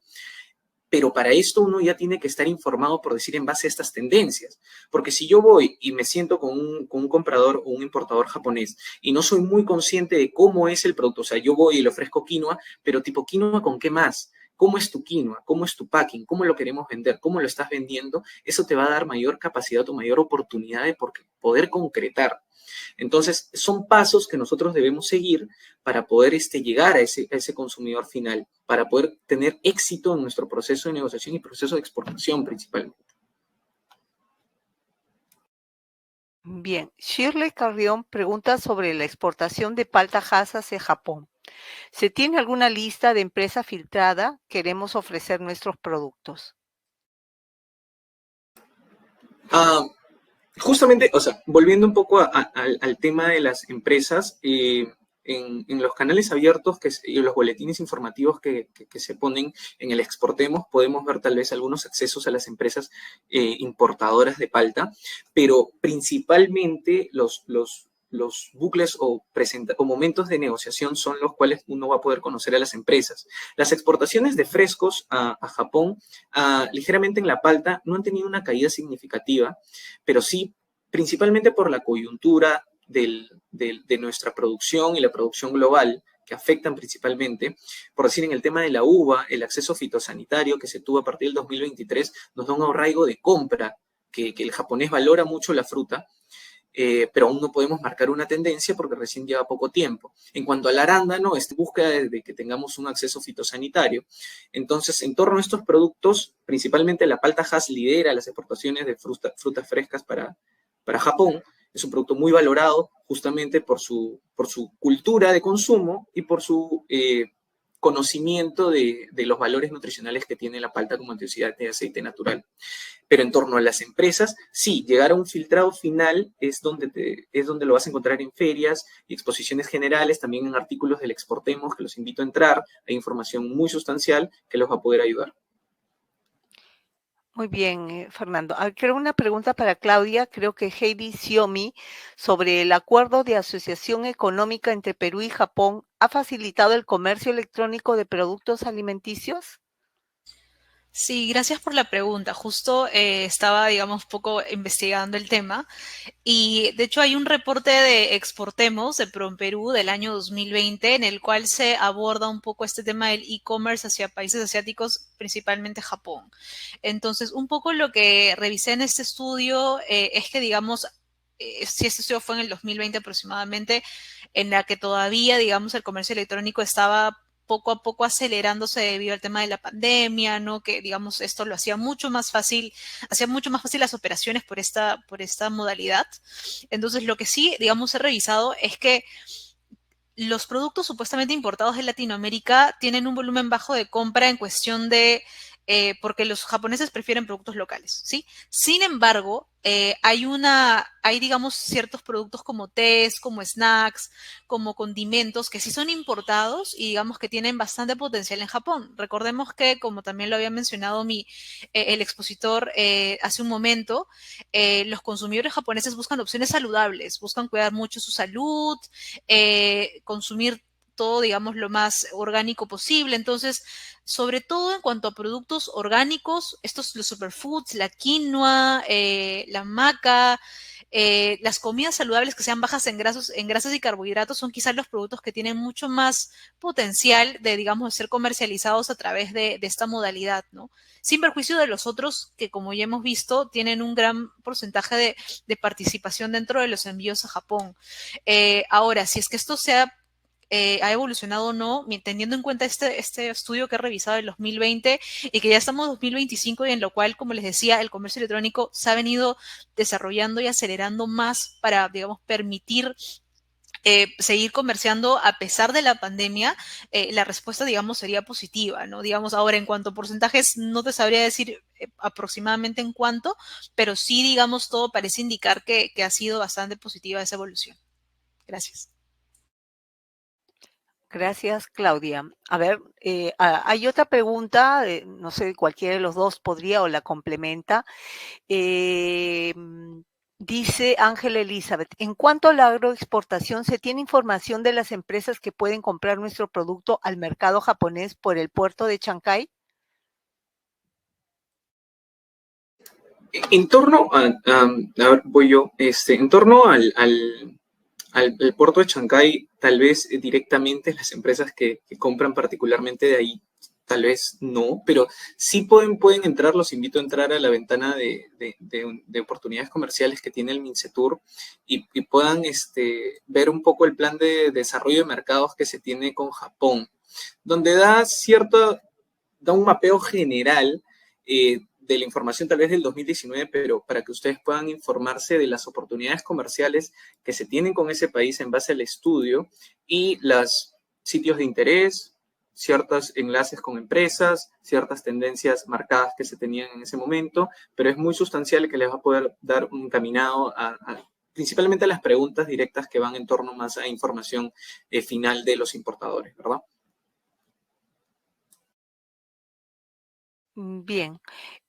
S2: pero para esto uno ya tiene que estar informado, por decir, en base a estas tendencias. Porque si yo voy y me siento con un comprador o un importador japonés y no soy muy consciente de cómo es el producto, o sea, yo voy y le ofrezco quinoa, pero tipo quinoa con qué más, cómo es tu quinoa, cómo es tu packing, cómo lo queremos vender, cómo lo estás vendiendo, eso te va a dar mayor capacidad o mayor oportunidad de poder concretar. Entonces, son pasos que nosotros debemos seguir para poder llegar a ese consumidor final, para poder tener éxito en nuestro proceso de negociación y proceso de exportación principalmente.
S3: Bien, Shirley Carrión pregunta sobre la exportación de palta Hass hacia Japón. ¿Se tiene alguna lista de empresa filtrada? Queremos ofrecer nuestros productos.
S2: Justamente, o sea, volviendo un poco al tema de las empresas, en los canales abiertos y los boletines informativos que se ponen en el Exportemos, podemos ver tal vez algunos accesos a las empresas importadoras de palta, pero principalmente los bucles o momentos de negociación son los cuales uno va a poder conocer a las empresas. Las exportaciones de frescos a Japón, ligeramente en la palta, no han tenido una caída significativa, pero sí principalmente por la coyuntura de nuestra producción y la producción global, que afectan principalmente, por decir, en el tema de la uva, el acceso fitosanitario que se tuvo a partir del 2023 nos da un arraigo de compra, que el japonés valora mucho la fruta, pero aún no podemos marcar una tendencia porque recién lleva poco tiempo. En cuanto al arándano, búsqueda de que tengamos un acceso fitosanitario. Entonces, en torno a estos productos, principalmente la palta Hass lidera las exportaciones de frutas frescas para Japón. Es un producto muy valorado justamente por su cultura de consumo y por su conocimiento de los valores nutricionales que tiene la palta como antioxidante de aceite natural. Pero en torno a las empresas, sí, llegar a un filtrado final es donde lo vas a encontrar en ferias y exposiciones generales, también en artículos del Exportemos, que los invito a entrar. Hay información muy sustancial que los va a poder ayudar.
S3: Muy bien, Fernando. Creo una pregunta para Claudia, creo que Heidi Xiaomi, sobre el acuerdo de asociación económica entre Perú y Japón, ¿ha facilitado el comercio electrónico de productos alimenticios?
S1: Sí, gracias por la pregunta. Justo estaba, digamos, poco investigando el tema y de hecho hay un reporte de Exportemos de PromPerú del año 2020 en el cual se aborda un poco este tema del e-commerce hacia países asiáticos, principalmente Japón. Entonces, un poco lo que revisé en este estudio es que, digamos, si este estudio fue en el 2020 aproximadamente, en la que todavía, digamos, el comercio electrónico estaba poco a poco acelerándose debido al tema de la pandemia, ¿no? Que, digamos, esto lo hacía hacía mucho más fácil las operaciones por esta modalidad. Entonces, lo que sí, digamos, he revisado es que los productos supuestamente importados de Latinoamérica tienen un volumen bajo de compra en cuestión de, porque los japoneses prefieren productos locales, ¿sí? Sin embargo, hay, digamos, ciertos productos como tés, como snacks, como condimentos que sí son importados y digamos que tienen bastante potencial en Japón. Recordemos que, como también lo había mencionado el expositor hace un momento, los consumidores japoneses buscan opciones saludables, buscan cuidar mucho su salud, consumir todo, digamos, lo más orgánico posible. Entonces, sobre todo en cuanto a productos orgánicos, los superfoods, la quinoa, la maca, las comidas saludables que sean bajas en grasas y carbohidratos son quizás los productos que tienen mucho más potencial de, digamos, ser comercializados a través de esta modalidad, ¿no? Sin perjuicio de los otros que, como ya hemos visto, tienen un gran porcentaje de participación dentro de los envíos a Japón. Ahora, si es que esto ha evolucionado o no, teniendo en cuenta este estudio que he revisado en 2020 y que ya estamos en 2025 y en lo cual, como les decía, el comercio electrónico se ha venido desarrollando y acelerando más para, digamos, permitir seguir comerciando a pesar de la pandemia, la respuesta, digamos, sería positiva, ¿no? Digamos, ahora en cuanto a porcentajes, no te sabría decir aproximadamente en cuánto, pero sí, digamos, todo parece indicar que ha sido bastante positiva esa evolución. Gracias.
S3: Gracias, Claudia. A ver, hay otra pregunta, no sé, cualquiera de los dos podría o la complementa. Eh, mm, Dice Ángela Elizabeth, en cuanto a la agroexportación, ¿se tiene información de las empresas que pueden comprar nuestro producto al mercado japonés por el puerto de Chancay?
S2: En torno a ver, voy yo, en torno al puerto de Chancay, tal vez directamente las empresas que compran particularmente de ahí, tal vez no, pero sí pueden entrar, los invito a entrar a la ventana de oportunidades comerciales que tiene el Mincetur y puedan ver un poco el plan de desarrollo de mercados que se tiene con Japón, donde da un mapeo general de la información tal vez del 2019, pero para que ustedes puedan informarse de las oportunidades comerciales que se tienen con ese país en base al estudio y los sitios de interés, ciertos enlaces con empresas, ciertas tendencias marcadas que se tenían en ese momento, pero es muy sustancial que les va a poder dar un caminado principalmente a las preguntas directas que van en torno más a información final de los importadores, ¿verdad?
S3: Bien.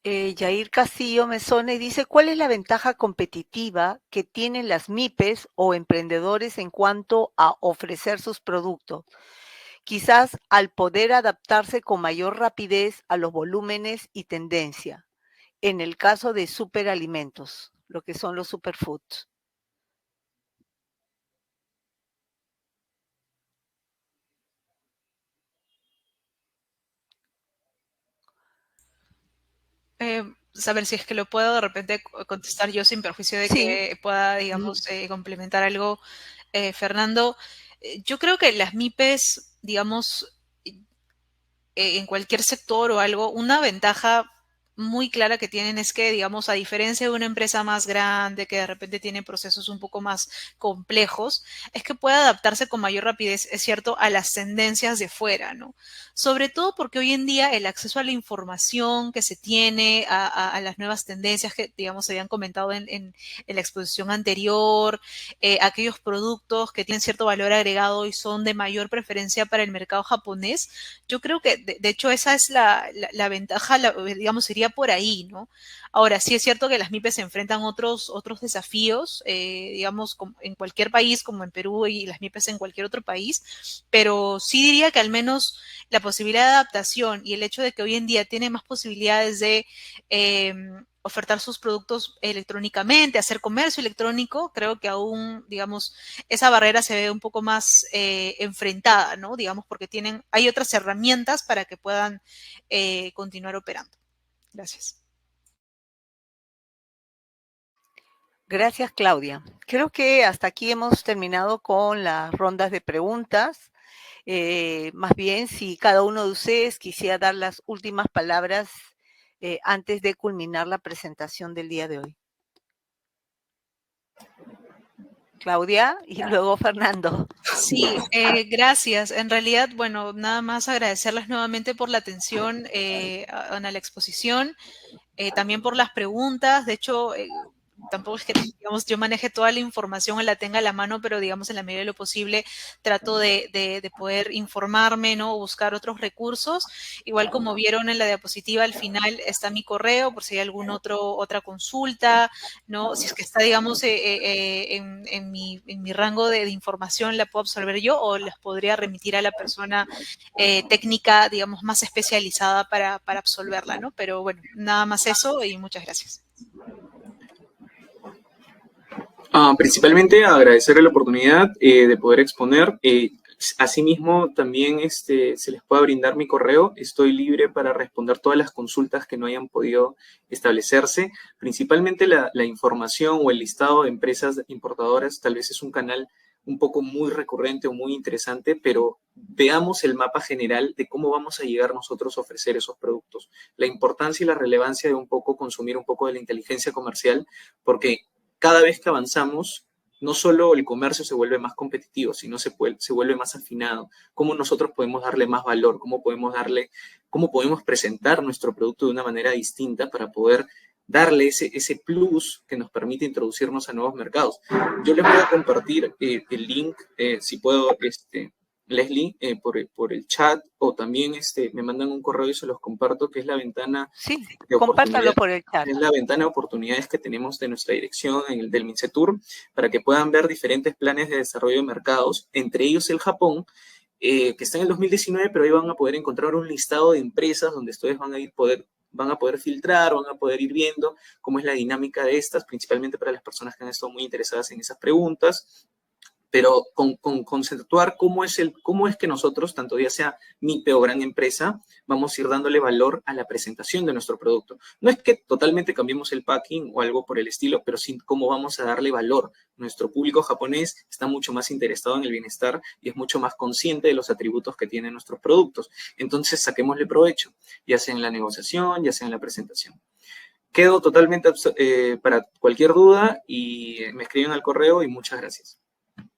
S3: Yair Castillo Mesone dice, ¿cuál es la ventaja competitiva que tienen las MIPES o emprendedores en cuanto a ofrecer sus productos? Quizás al poder adaptarse con mayor rapidez a los volúmenes y tendencia, en el caso de superalimentos, lo que son los superfoods.
S1: Saber si es que lo puedo de repente contestar yo sin perjuicio de
S3: Sí.
S1: que pueda, digamos, complementar algo, Fernando. Yo creo que las MIPES, digamos, en cualquier sector o algo, una ventaja muy clara que tienen es que, digamos, a diferencia de una empresa más grande que de repente tiene procesos un poco más complejos, es que puede adaptarse con mayor rapidez, es cierto, a las tendencias de fuera, ¿no? Sobre todo porque hoy en día el acceso a la información que se tiene, a las nuevas tendencias que, digamos, se habían comentado en la exposición anterior, aquellos productos que tienen cierto valor agregado y son de mayor preferencia para el mercado japonés, yo creo que, de hecho, esa es la ventaja, digamos, sería por ahí, ¿no? Ahora, sí es cierto que las MIPES se enfrentan otros desafíos, digamos, en cualquier país, como en Perú y las MIPES en cualquier otro país, pero sí diría que al menos la posibilidad de adaptación y el hecho de que hoy en día tiene más posibilidades de ofertar sus productos electrónicamente, hacer comercio electrónico, creo que aún, digamos, esa barrera se ve un poco más enfrentada, ¿no? Digamos, porque hay otras herramientas para que puedan continuar operando. Gracias.
S3: Gracias, Claudia. Creo que hasta aquí hemos terminado con las rondas de preguntas. Más bien, si cada uno de ustedes quisiera dar las últimas palabras antes de culminar la presentación del día de hoy. Claudia y luego Fernando.
S1: Sí, gracias. En realidad, bueno, nada más agradecerles nuevamente por la atención a la exposición, también por las preguntas. De hecho, tampoco es que, digamos, yo maneje toda la información o la tenga a la mano, pero, digamos, en la medida de lo posible trato de poder informarme, ¿no? O buscar otros recursos. Igual como vieron en la diapositiva, al final está mi correo, por si hay otra consulta, ¿no? Si es que está, digamos, en mi rango de información, la puedo absorber yo o las podría remitir a la persona técnica, digamos, más especializada para absolverla, ¿no? Pero bueno, nada más eso y muchas gracias.
S2: Principalmente agradecer la oportunidad de poder exponer. Asimismo, también se les puede brindar mi correo. Estoy libre para responder todas las consultas que no hayan podido establecerse. Principalmente la información o el listado de empresas importadoras tal vez es un canal un poco muy recurrente o muy interesante, pero veamos el mapa general de cómo vamos a llegar nosotros a ofrecer esos productos. La importancia y la relevancia de un poco consumir un poco de la inteligencia comercial, porque cada vez que avanzamos, no solo el comercio se vuelve más competitivo, sino se vuelve más afinado. Cómo nosotros podemos darle más valor, cómo podemos presentar nuestro producto de una manera distinta para poder darle ese plus que nos permite introducirnos a nuevos mercados. Yo les voy a compartir el link, si puedo, Leslie, por el chat, o también me mandan un correo y se los comparto, que es la ventana
S3: Sí,
S2: de
S3: compártalo por el chat.
S2: Es la ventana de oportunidades que tenemos de nuestra dirección, del MINCETUR, para que puedan ver diferentes planes de desarrollo de mercados, entre ellos el Japón, que está en el 2019, pero ahí van a poder encontrar un listado de empresas donde ustedes van a poder filtrar, van a poder ir viendo cómo es la dinámica de estas, principalmente para las personas que han estado muy interesadas en esas preguntas, pero con conceptuar cómo es que nosotros, tanto ya sea MIPE o gran empresa, vamos a ir dándole valor a la presentación de nuestro producto. No es que totalmente cambiemos el packing o algo por el estilo, pero sí cómo vamos a darle valor. Nuestro público japonés está mucho más interesado en el bienestar y es mucho más consciente de los atributos que tienen nuestros productos. Entonces, saquémosle provecho, ya sea en la negociación, ya sea en la presentación. Quedo totalmente para cualquier duda y me escriben al correo y muchas gracias.